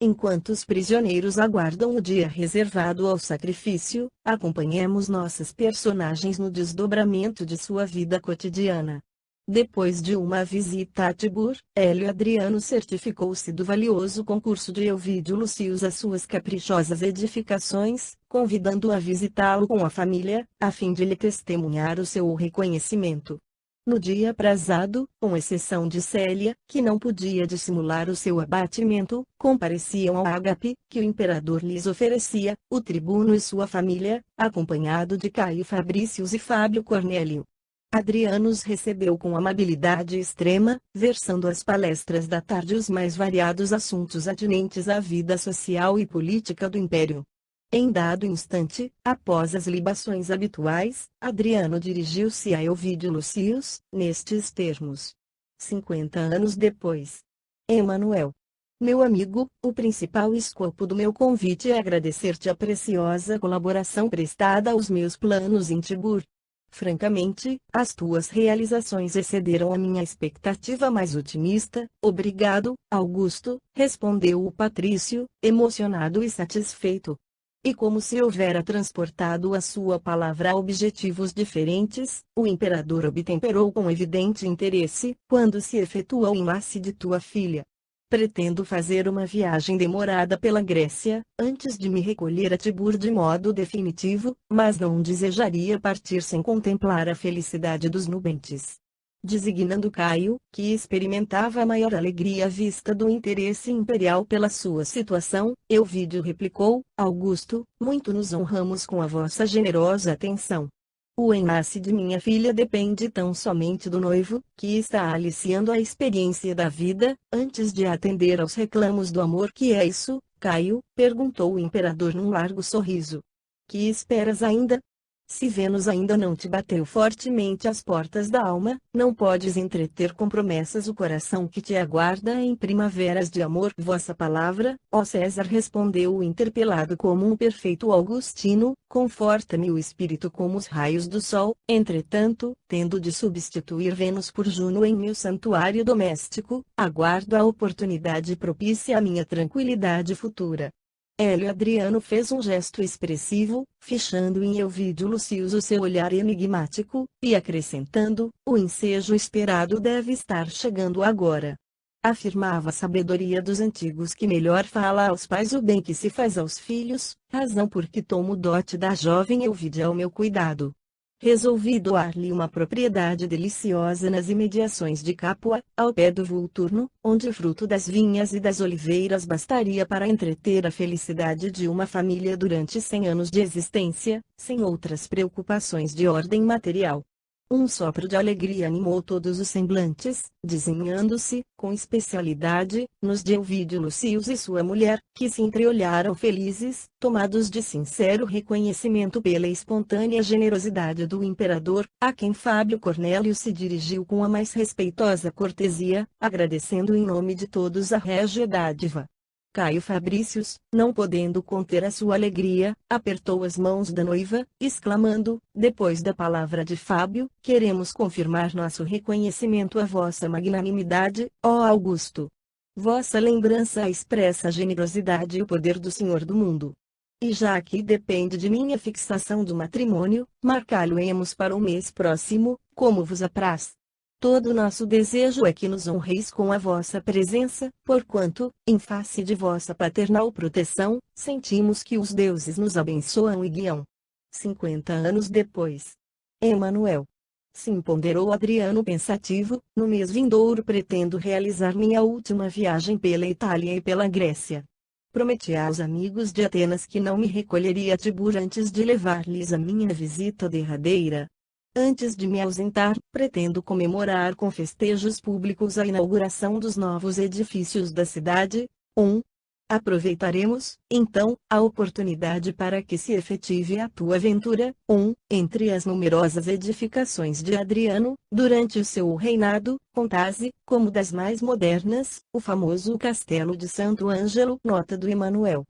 Enquanto os prisioneiros aguardam o dia reservado ao sacrifício, acompanhemos nossos personagens no desdobramento de sua vida cotidiana. Depois de uma visita a Tibur, Hélio Adriano certificou-se do valioso concurso de Elvídio Lucius às suas caprichosas edificações, convidando-o a visitá-lo com a família, a fim de lhe testemunhar o seu reconhecimento. No dia aprazado, com exceção de Célia, que não podia dissimular o seu abatimento, compareciam ao ágape, que o imperador lhes oferecia, o tribuno e sua família, acompanhado de Caio Fabricius e Fábio Cornélio. Adriano os recebeu com amabilidade extrema, versando às palestras da tarde os mais variados assuntos atinentes à vida social e política do império. Em dado instante, após as libações habituais, Adriano dirigiu-se a Elvídio Lucius, nestes termos. 50 anos depois. Emanuel. Meu amigo, o principal escopo do meu convite é agradecer-te a preciosa colaboração prestada aos meus planos em Tibur. Francamente, as tuas realizações excederam a minha expectativa mais otimista. Obrigado, Augusto, respondeu o patrício, emocionado e satisfeito. E como se houvera transportado a sua palavra a objetivos diferentes, o imperador obtemperou com evidente interesse, quando se efetua o enlace de tua filha. Pretendo fazer uma viagem demorada pela Grécia, antes de me recolher a Tibur de modo definitivo, mas não desejaria partir sem contemplar a felicidade dos nubentes. Designando Caio, que experimentava a maior alegria à vista do interesse imperial pela sua situação, Elvídio replicou: Augusto, muito nos honramos com a vossa generosa atenção. O enlace de minha filha depende tão somente do noivo, que está aliciando a experiência da vida, antes de atender aos reclamos do amor. Que é isso, Caio? Perguntou o imperador num largo sorriso. Que esperas ainda? Se Vênus ainda não te bateu fortemente às portas da alma, não podes entreter com promessas o coração que te aguarda em primaveras de amor. Vossa palavra, ó César, respondeu o interpelado como um perfeito augustino, conforta-me o espírito como os raios do sol. Entretanto, tendo de substituir Vênus por Juno em meu santuário doméstico, aguardo a oportunidade propícia à minha tranquilidade futura. Hélio Adriano fez um gesto expressivo, fichando em Elvídio Lucius o seu olhar enigmático, e acrescentando: o ensejo esperado deve estar chegando agora. Afirmava a sabedoria dos antigos que melhor fala aos pais o bem que se faz aos filhos, razão por que tomo dote da jovem Elvídia ao meu cuidado. Resolvi doar-lhe uma propriedade deliciosa nas imediações de Capua, ao pé do Vulturno, onde o fruto das vinhas e das oliveiras bastaria para entreter a felicidade de uma família durante 100 anos de existência, sem outras preocupações de ordem material. Um sopro de alegria animou todos os semblantes, desenhando-se, com especialidade, nos de Elvídio Lucius e sua mulher, que se entreolharam felizes, tomados de sincero reconhecimento pela espontânea generosidade do imperador, a quem Fábio Cornélio se dirigiu com a mais respeitosa cortesia, agradecendo em nome de todos a régia dádiva. Caio Fabricius, não podendo conter a sua alegria, apertou as mãos da noiva, exclamando, depois da palavra de Fábio: queremos confirmar nosso reconhecimento à vossa magnanimidade, ó Augusto. Vossa lembrança expressa a generosidade e o poder do Senhor do mundo. E já que depende de mim a fixação do matrimônio, marcá-lo-emos para o mês próximo, como vos apraz. Todo o nosso desejo é que nos honreis com a vossa presença, porquanto, em face de vossa paternal proteção, sentimos que os deuses nos abençoam e guiam. 50 anos depois. Emanuel. Sim, ponderou Adriano pensativo, no mês vindouro pretendo realizar minha última viagem pela Itália e pela Grécia. Prometi aos amigos de Atenas que não me recolheria a Tibur antes de levar-lhes a minha visita derradeira. Antes de me ausentar, pretendo comemorar com festejos públicos a inauguração dos novos edifícios da cidade. Aproveitaremos, então, a oportunidade para que se efetive a tua aventura. Entre as numerosas edificações de Adriano, durante o seu reinado, contaze, como das mais modernas, o famoso Castelo de Santo Ângelo. Nota do Emanuel.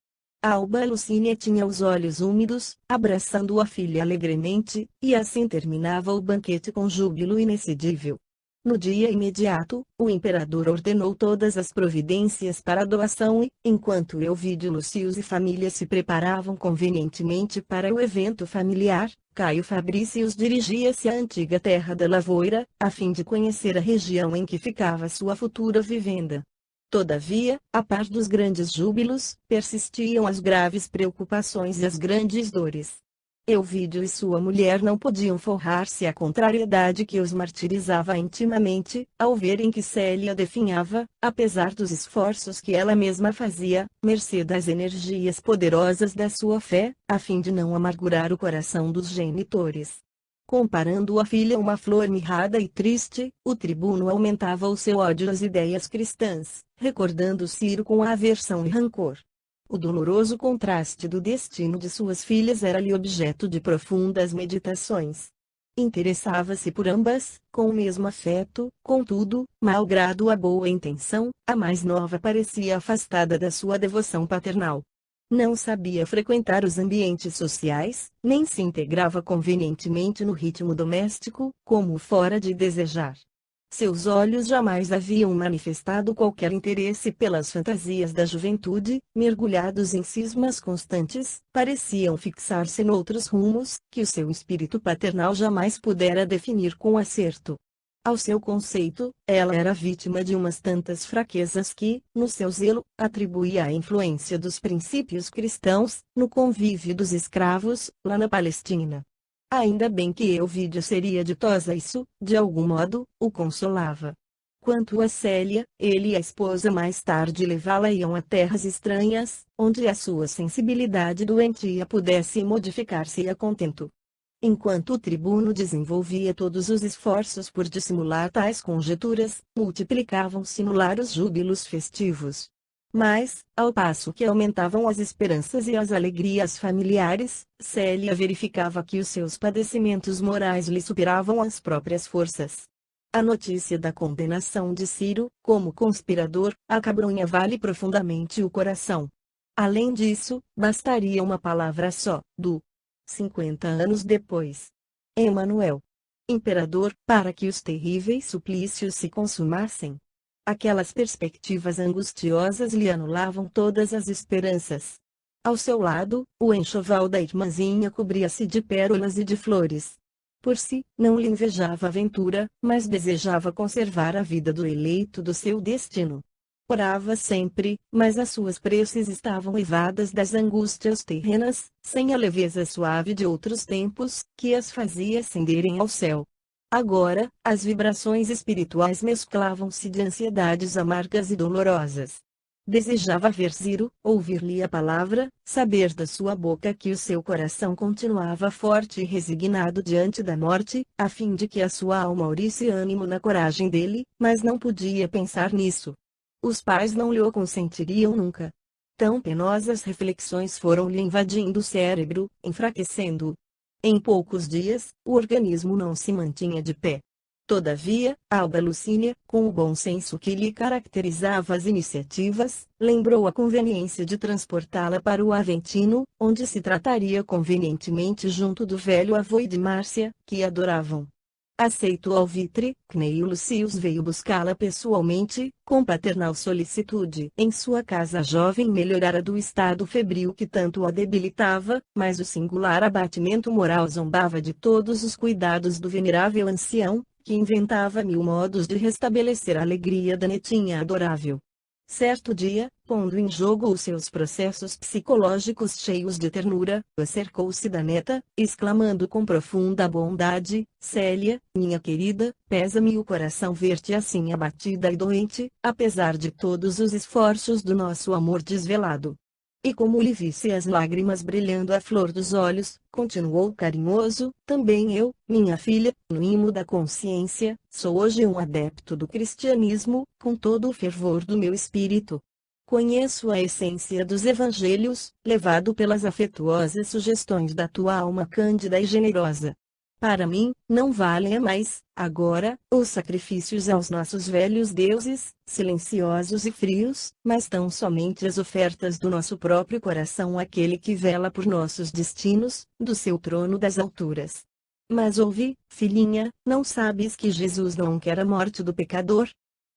Alba Lucínia tinha os olhos úmidos, abraçando a filha alegremente, e assim terminava o banquete com júbilo inexcedível. No dia imediato, o imperador ordenou todas as providências para a doação e, enquanto Elvídio Lucius e família se preparavam convenientemente para o evento familiar, Caio Fabricius dirigia-se à antiga terra da lavoura, a fim de conhecer a região em que ficava sua futura vivenda. Todavia, a par dos grandes júbilos, persistiam as graves preocupações e as grandes dores. Elvídio e sua mulher não podiam forrar-se à contrariedade que os martirizava intimamente, ao verem que Célia definhava, apesar dos esforços que ela mesma fazia, mercê das energias poderosas da sua fé, a fim de não amargurar o coração dos genitores. Comparando a filha a uma flor mirrada e triste, o tribuno aumentava o seu ódio às ideias cristãs, recordando Ciro com aversão e rancor. O doloroso contraste do destino de suas filhas era-lhe objeto de profundas meditações. Interessava-se por ambas, com o mesmo afeto, contudo, malgrado a boa intenção, a mais nova parecia afastada da sua devoção paternal. Não sabia frequentar os ambientes sociais, nem se integrava convenientemente no ritmo doméstico, como fora de desejar. Seus olhos jamais haviam manifestado qualquer interesse pelas fantasias da juventude, mergulhados em cismas constantes, pareciam fixar-se noutros rumos, que o seu espírito paternal jamais pudera definir com acerto. Ao seu conceito, ela era vítima de umas tantas fraquezas que, no seu zelo, atribuía à influência dos princípios cristãos, no convívio dos escravos, lá na Palestina. Ainda bem que Elvídio seria ditosa isso, de algum modo, o consolava. Quanto a Célia, ele e a esposa mais tarde levá-la-iam a terras estranhas, onde a sua sensibilidade doentia pudesse modificar-se a contento. Enquanto o tribuno desenvolvia todos os esforços por dissimular tais conjecturas, multiplicavam-se no lar os júbilos festivos. Mas, ao passo que aumentavam as esperanças e as alegrias familiares, Célia verificava que os seus padecimentos morais lhe superavam as próprias forças. A notícia da condenação de Ciro, como conspirador, acabrunhava-lhe profundamente o coração. Além disso, bastaria uma palavra só, 50 anos depois. Emanuel. Imperador, para que os terríveis suplícios se consumassem. Aquelas perspectivas angustiosas lhe anulavam todas as esperanças. Ao seu lado, o enxoval da irmãzinha cobria-se de pérolas e de flores. Por si, não lhe invejava a aventura, mas desejava conservar a vida do eleito do seu destino. Orava sempre, mas as suas preces estavam eivadas das angústias terrenas, sem a leveza suave de outros tempos, que as fazia ascenderem ao céu. Agora, as vibrações espirituais mesclavam-se de ansiedades amargas e dolorosas. Desejava ver Ciro, ouvir-lhe a palavra, saber da sua boca que o seu coração continuava forte e resignado diante da morte, a fim de que a sua alma aurisse ânimo na coragem dele, mas não podia pensar nisso. Os pais não lhe o consentiriam nunca. Tão penosas reflexões foram-lhe invadindo o cérebro, enfraquecendo-o. Em poucos dias, o organismo não se mantinha de pé. Todavia, Alba Lucínia, com o bom senso que lhe caracterizava as iniciativas, lembrou a conveniência de transportá-la para o Aventino, onde se trataria convenientemente junto do velho avô e de Márcia, que adoravam. Aceito o alvitre, Cneio Lucius veio buscá-la pessoalmente, com paternal solicitude. Em sua casa a jovem melhorara do estado febril que tanto a debilitava, mas o singular abatimento moral zombava de todos os cuidados do venerável ancião, que inventava mil modos de restabelecer a alegria da netinha adorável. Certo dia, pondo em jogo os seus processos psicológicos cheios de ternura, acercou-se da neta, exclamando com profunda bondade: Célia, minha querida, pesa-me o coração ver-te assim abatida e doente, apesar de todos os esforços do nosso amor desvelado. E como lhe visse as lágrimas brilhando à flor dos olhos, continuou carinhoso: também eu, minha filha, no imo da consciência, sou hoje um adepto do cristianismo, com todo o fervor do meu espírito. Conheço a essência dos evangelhos, levado pelas afetuosas sugestões da tua alma cândida e generosa. Para mim, não valem mais, agora, os sacrifícios aos nossos velhos deuses, silenciosos e frios, mas tão somente as ofertas do nosso próprio coração àquele que vela por nossos destinos, do seu trono das alturas. Mas ouve, filhinha, não sabes que Jesus não quer a morte do pecador?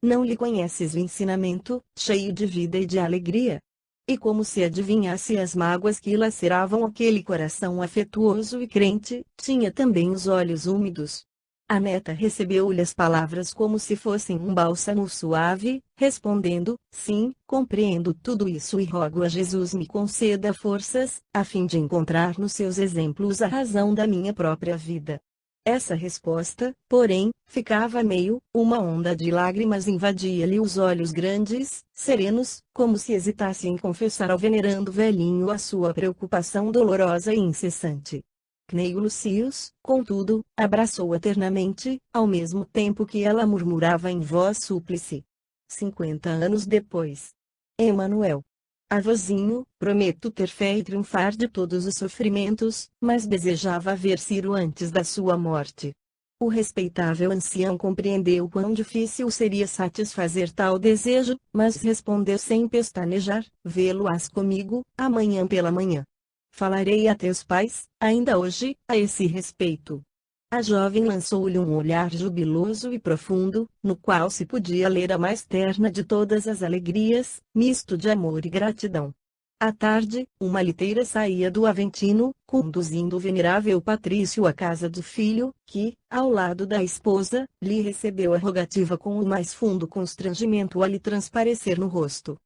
Não lhe conheces o ensinamento, cheio de vida e de alegria? E como se adivinhasse as mágoas que laceravam aquele coração afetuoso e crente, tinha também os olhos úmidos. A neta recebeu-lhe as palavras como se fossem um bálsamo suave, respondendo: sim, compreendo tudo isso e rogo a Jesus me conceda forças, a fim de encontrar nos seus exemplos a razão da minha própria vida. Essa resposta, porém, ficava meio, uma onda de lágrimas invadia-lhe os olhos grandes, serenos, como se hesitasse em confessar ao venerando velhinho a sua preocupação dolorosa e incessante. Cneio Lucius, contudo, abraçou-a ternamente, ao mesmo tempo que ela murmurava em voz súplice. 50 anos depois. Emanuel. Avôzinho, prometo ter fé e triunfar de todos os sofrimentos, mas desejava ver Ciro antes da sua morte. O respeitável ancião compreendeu quão difícil seria satisfazer tal desejo, mas respondeu sem pestanejar: vê-lo-ás comigo, amanhã pela manhã. Falarei a teus pais, ainda hoje, a esse respeito. A jovem lançou-lhe um olhar jubiloso e profundo, no qual se podia ler a mais terna de todas as alegrias, misto de amor e gratidão. À tarde, uma liteira saía do Aventino, conduzindo o venerável Patrício à casa do filho, que, ao lado da esposa, lhe recebeu a rogativa com o mais fundo constrangimento a lhe transparecer no rosto.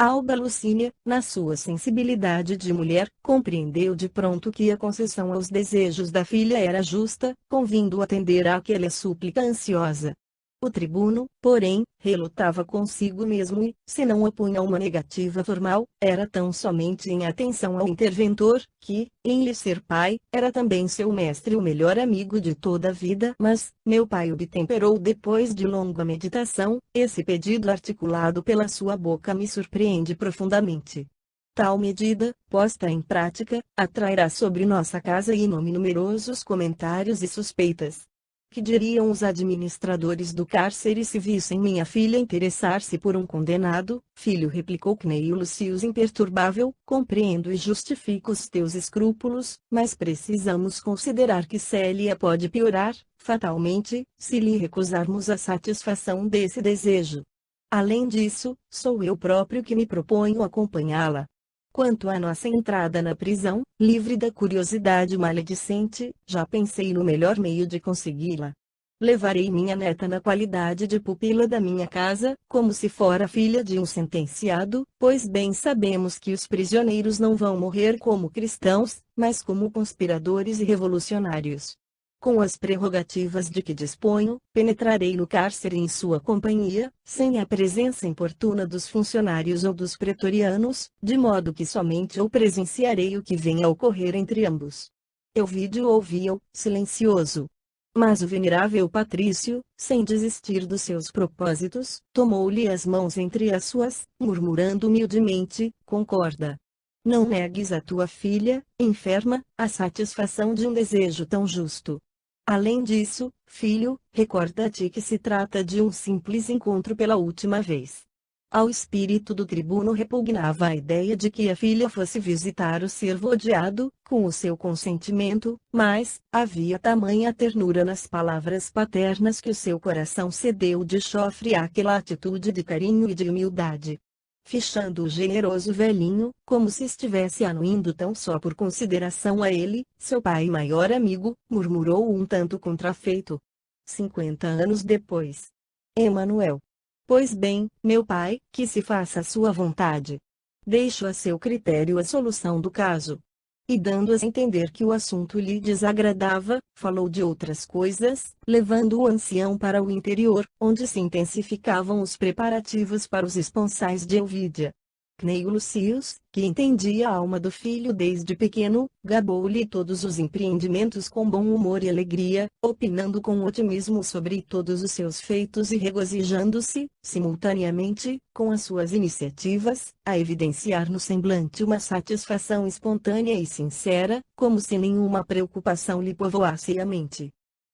Alba Lucínia, na sua sensibilidade de mulher, compreendeu de pronto que a concessão aos desejos da filha era justa, convindo atender àquela súplica ansiosa. O tribuno, porém, relutava consigo mesmo e, se não opunha uma negativa formal, era tão somente em atenção ao interventor, que, em lhe ser pai, era também seu mestre e o melhor amigo de toda a vida. Mas, meu pai obtemperou depois de longa meditação: esse pedido articulado pela sua boca me surpreende profundamente. Tal medida, posta em prática, atrairá sobre nossa casa numerosos comentários e suspeitas. Que diriam os administradores do cárcere se vissem minha filha interessar-se por um condenado? Filho, replicou Cneio Lucius imperturbável, compreendo e justifico os teus escrúpulos, mas precisamos considerar que Célia pode piorar, fatalmente, se lhe recusarmos a satisfação desse desejo. Além disso, sou eu próprio que me proponho acompanhá-la. Quanto à nossa entrada na prisão, livre da curiosidade maledicente, já pensei no melhor meio de consegui-la. Levarei minha neta na qualidade de pupila da minha casa, como se fora filha de um sentenciado, pois bem sabemos que os prisioneiros não vão morrer como cristãos, mas como conspiradores e revolucionários. Com as prerrogativas de que disponho, penetrarei no cárcere em sua companhia, sem a presença importuna dos funcionários ou dos pretorianos, de modo que somente eu presenciarei o que venha a ocorrer entre ambos. Elvídio ouvia-o, silencioso. Mas o venerável patrício, sem desistir dos seus propósitos, tomou-lhe as mãos entre as suas, murmurando humildemente: concorda. Não negues à tua filha, enferma, a satisfação de um desejo tão justo. Além disso, filho, recorda-te que se trata de um simples encontro pela última vez. Ao espírito do tribuno repugnava a ideia de que a filha fosse visitar o servo odiado, com o seu consentimento, mas havia tamanha ternura nas palavras paternas que o seu coração cedeu de chofre àquela atitude de carinho e de humildade. Fichando o generoso velhinho, como se estivesse anuindo tão só por consideração a ele, seu pai e maior amigo, murmurou um tanto contrafeito. 50 anos depois. Emanuel. Pois bem, meu pai, que se faça a sua vontade. Deixo a seu critério a solução do caso. E dando a entender que o assunto lhe desagradava, falou de outras coisas, levando o ancião para o interior, onde se intensificavam os preparativos para os esponsais de Elvídia. Cneio Lucius, que entendia a alma do filho desde pequeno, gabou-lhe todos os empreendimentos com bom humor e alegria, opinando com otimismo sobre todos os seus feitos e regozijando-se, simultaneamente, com as suas iniciativas, a evidenciar no semblante uma satisfação espontânea e sincera, como se nenhuma preocupação lhe povoasse a mente.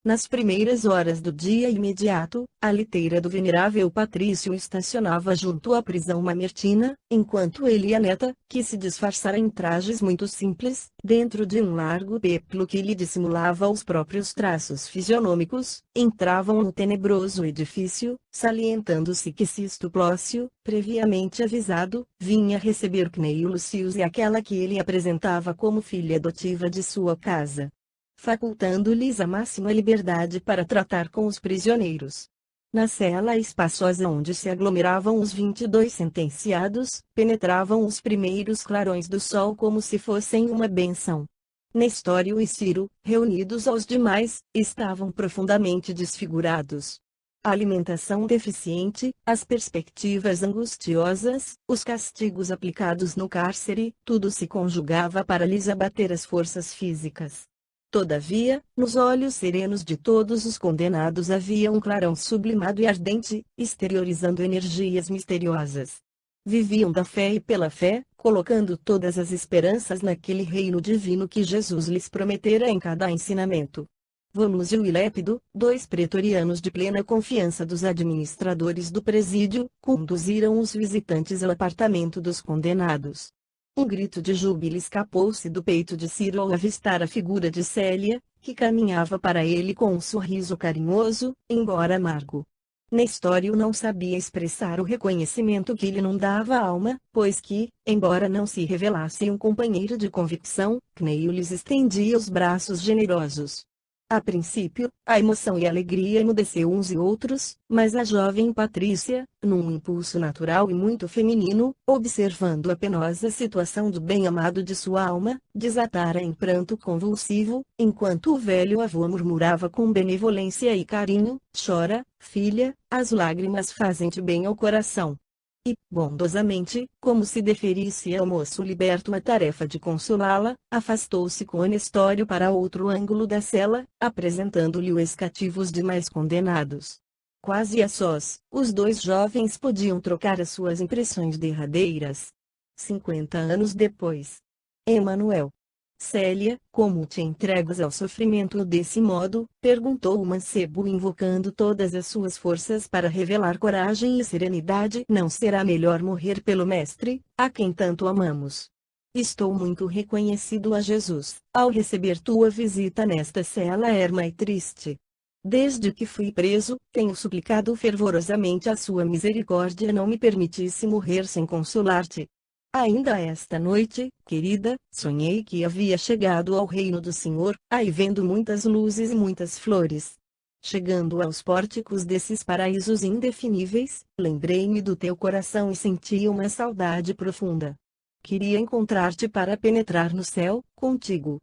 Nas primeiras horas do dia imediato, a liteira do venerável patrício estacionava junto à prisão mamertina, enquanto ele e a neta, que se disfarçara em trajes muito simples, dentro de um largo peplo que lhe dissimulava os próprios traços fisionômicos, entravam no tenebroso edifício, salientando-se que Sisto Plócio, previamente avisado, vinha receber Cneio Lucius e aquela que ele apresentava como filha adotiva de sua casa, facultando-lhes a máxima liberdade para tratar com os prisioneiros. Na cela espaçosa onde se aglomeravam os 22 sentenciados, penetravam os primeiros clarões do sol como se fossem uma bênção. Nestório e Ciro, reunidos aos demais, estavam profundamente desfigurados. A alimentação deficiente, as perspectivas angustiosas, os castigos aplicados no cárcere, tudo se conjugava para lhes abater as forças físicas. Todavia, nos olhos serenos de todos os condenados havia um clarão sublimado e ardente, exteriorizando energias misteriosas. Viviam da fé e pela fé, colocando todas as esperanças naquele reino divino que Jesus lhes prometera em cada ensinamento. Volúzio e Lépido, dois pretorianos de plena confiança dos administradores do presídio, conduziram os visitantes ao apartamento dos condenados. Um grito de júbilo escapou-se do peito de Ciro ao avistar a figura de Célia, que caminhava para ele com um sorriso carinhoso, embora amargo. Nestório não sabia expressar o reconhecimento que lhe inundava a alma, pois que, embora não se revelasse um companheiro de convicção, Cneio lhes estendia os braços generosos. A princípio, a emoção e a alegria emudeceu uns e outros, mas a jovem Patrícia, num impulso natural e muito feminino, observando a penosa situação do bem-amado de sua alma, desatara em pranto convulsivo, enquanto o velho avô murmurava com benevolência e carinho: chora, filha, as lágrimas fazem-te bem ao coração. E, bondosamente, como se deferisse ao moço liberto a tarefa de consolá-la, afastou-se com Nestório para outro ângulo da cela, apresentando-lhe os cativos demais condenados. Quase a sós, os dois jovens podiam trocar as suas impressões derradeiras. 50 anos depois. Emanuel. Célia, como te entregas ao sofrimento desse modo? Perguntou o mancebo invocando todas as suas forças para revelar coragem e serenidade. Não será melhor morrer pelo Mestre, a quem tanto amamos? Estou muito reconhecido a Jesus, ao receber tua visita nesta cela erma e triste. Desde que fui preso, tenho suplicado fervorosamente a sua misericórdia não me permitisse morrer sem consolar-te. Ainda esta noite, querida, sonhei que havia chegado ao reino do Senhor, aí vendo muitas luzes e muitas flores. Chegando aos pórticos desses paraísos indefiníveis, lembrei-me do teu coração e senti uma saudade profunda. Queria encontrar-te para penetrar no céu, contigo.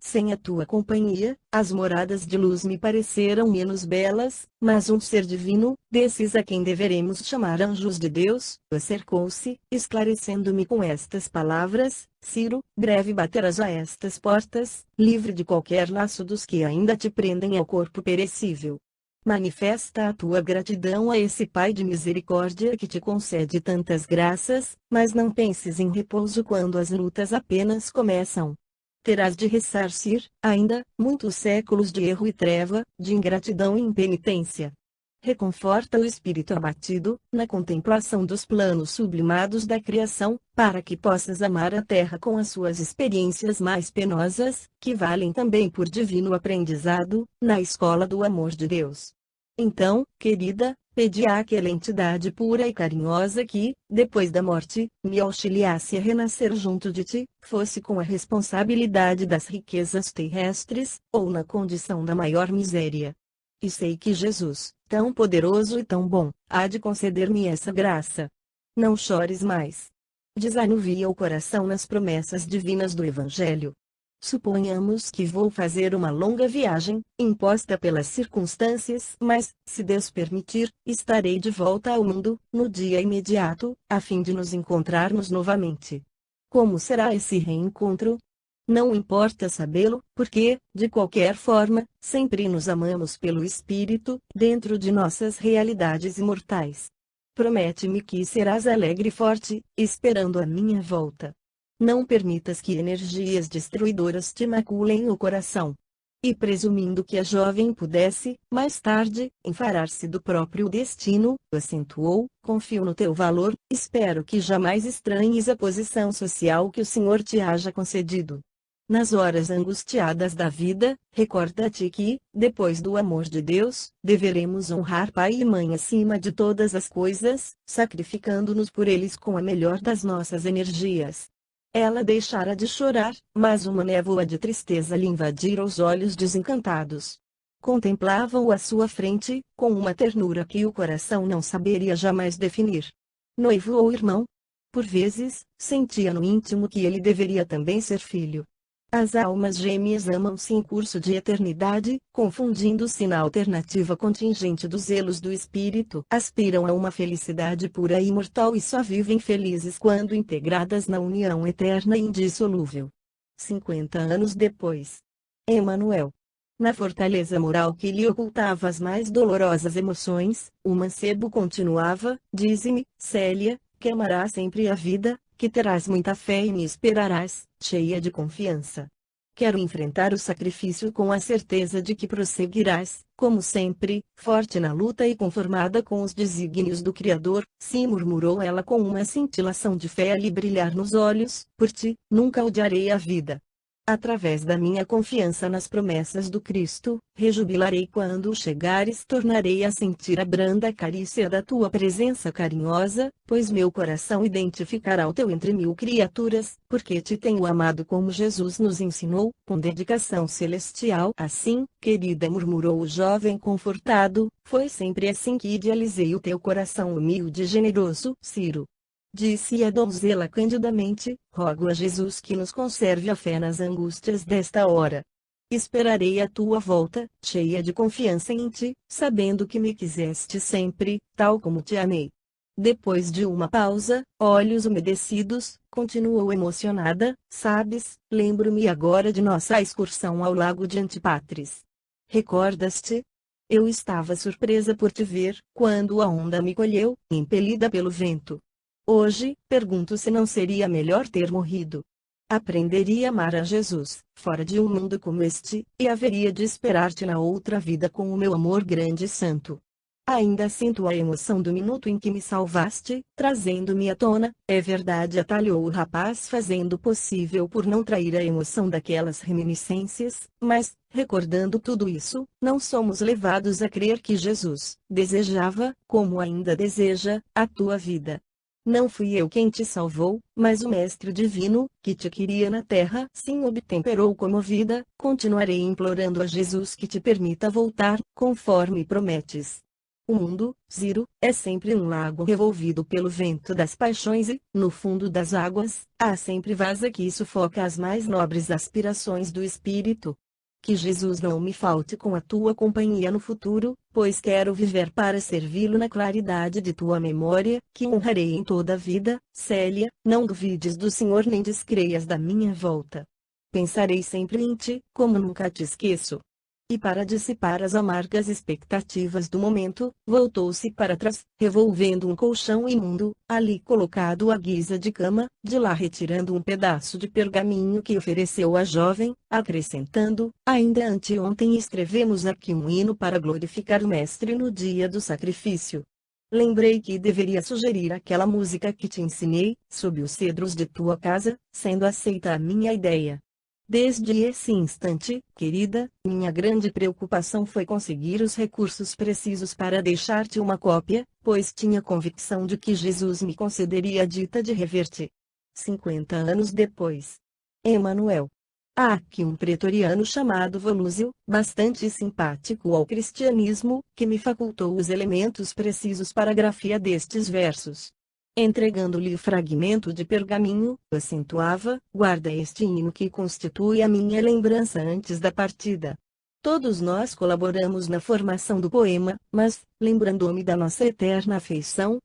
Sem a tua companhia, as moradas de luz me pareceram menos belas, mas um ser divino, desses a quem deveremos chamar anjos de Deus, acercou-se, esclarecendo-me com estas palavras: Ciro, breve baterás a estas portas, livre de qualquer laço dos que ainda te prendem ao corpo perecível. Manifesta a tua gratidão a esse Pai de misericórdia que te concede tantas graças, mas não penses em repouso quando as lutas apenas começam. Terás de ressarcir, ainda, muitos séculos de erro e treva, de ingratidão e impenitência. Reconforta o espírito abatido, na contemplação dos planos sublimados da criação, para que possas amar a terra com as suas experiências mais penosas, que valem também por divino aprendizado, na escola do amor de Deus. Então, querida, pedi àquela entidade pura e carinhosa que, depois da morte, me auxiliasse a renascer junto de ti, fosse com a responsabilidade das riquezas terrestres, ou na condição da maior miséria. E sei que Jesus, tão poderoso e tão bom, há de conceder-me essa graça. Não chores mais. Desanuvia o coração nas promessas divinas do Evangelho. Suponhamos que vou fazer uma longa viagem, imposta pelas circunstâncias, mas, se Deus permitir, estarei de volta ao mundo, no dia imediato, a fim de nos encontrarmos novamente. Como será esse reencontro? Não importa sabê-lo, porque, de qualquer forma, sempre nos amamos pelo Espírito, dentro de nossas realidades imortais. Promete-me que serás alegre e forte, esperando a minha volta. Não permitas que energias destruidoras te maculem o coração. E presumindo que a jovem pudesse, mais tarde, enfarar-se do próprio destino, acentuou: confio no teu valor, espero que jamais estranhes a posição social que o Senhor te haja concedido. Nas horas angustiadas da vida, recorda-te que, depois do amor de Deus, deveremos honrar pai e mãe acima de todas as coisas, sacrificando-nos por eles com a melhor das nossas energias. Ela deixara de chorar, mas uma névoa de tristeza lhe invadira os olhos desencantados. Contemplavam-o à sua frente, com uma ternura que o coração não saberia jamais definir. Noivo ou irmão? Por vezes, sentia no íntimo que ele deveria também ser filho. As almas gêmeas amam-se em curso de eternidade, confundindo-se na alternativa contingente dos zelos do espírito, aspiram a uma felicidade pura e imortal e só vivem felizes quando integradas na união eterna e indissolúvel. 50 anos depois. Emanuel. Na fortaleza moral que lhe ocultava as mais dolorosas emoções, o mancebo continuava: dize-me, Célia, que amarás sempre a vida, que terás muita fé e me esperarás, cheia de confiança. Quero enfrentar o sacrifício com a certeza de que prosseguirás, como sempre, forte na luta e conformada com os desígnios do Criador. Sim, murmurou ela com uma cintilação de fé a lhe brilhar nos olhos, por ti, nunca odiarei a vida. Através da minha confiança nas promessas do Cristo, rejubilarei quando chegares, tornarei a sentir a branda carícia da tua presença carinhosa, pois meu coração identificará o teu entre mil criaturas, porque te tenho amado como Jesus nos ensinou, com dedicação celestial. Assim, querida, murmurou o jovem confortado, foi sempre assim que idealizei o teu coração humilde e generoso, Ciro. Disse a donzela candidamente: rogo a Jesus que nos conserve a fé nas angústias desta hora. Esperarei a tua volta, cheia de confiança em ti, sabendo que me quiseste sempre, tal como te amei. Depois de uma pausa, olhos umedecidos, continuou emocionada: sabes, lembro-me agora de nossa excursão ao lago de Antipatris. Recordas-te? Eu estava surpresa por te ver, quando a onda me colheu, impelida pelo vento. Hoje, pergunto se não seria melhor ter morrido. Aprenderia a amar a Jesus, fora de um mundo como este, e haveria de esperar-te na outra vida com o meu amor grande e santo. Ainda sinto a emoção do minuto em que me salvaste, trazendo-me à tona, é verdade, atalhou o rapaz, fazendo o possível por não trair a emoção daquelas reminiscências, mas, recordando tudo isso, não somos levados a crer que Jesus desejava, como ainda deseja, a tua vida. Não fui eu quem te salvou, mas o Mestre Divino, que te queria na terra. Sim, obtemperou comovida, continuarei implorando a Jesus que te permita voltar, conforme prometes. O mundo, Ziro, é sempre um lago revolvido pelo vento das paixões e, no fundo das águas, há sempre vasa que sufoca as mais nobres aspirações do espírito. Que Jesus não me falte com a tua companhia no futuro, pois quero viver para servi-lo na claridade de tua memória, que honrarei em toda a vida. Célia, não duvides do Senhor nem descreias da minha volta. Pensarei sempre em ti, como nunca te esqueço. E para dissipar as amargas expectativas do momento, voltou-se para trás, revolvendo um colchão imundo, ali colocado à guisa de cama, de lá retirando um pedaço de pergaminho que ofereceu à jovem, acrescentando: ainda anteontem escrevemos aqui um hino para glorificar o Mestre no dia do sacrifício. Lembrei que deveria sugerir aquela música que te ensinei, sob os cedros de tua casa, sendo aceita a minha ideia. Desde esse instante, querida, minha grande preocupação foi conseguir os recursos precisos para deixar-te uma cópia, pois tinha convicção de que Jesus me concederia a dita de rever-te. 50 anos depois. Emanuel. Há aqui um pretoriano chamado Volúzio, bastante simpático ao cristianismo, que me facultou os elementos precisos para a grafia destes versos. Entregando-lhe o fragmento de pergaminho, acentuava: guarda este hino que constitui a minha lembrança antes da partida. Todos nós colaboramos na formação do poema, mas, lembrando-me da nossa eterna afeição,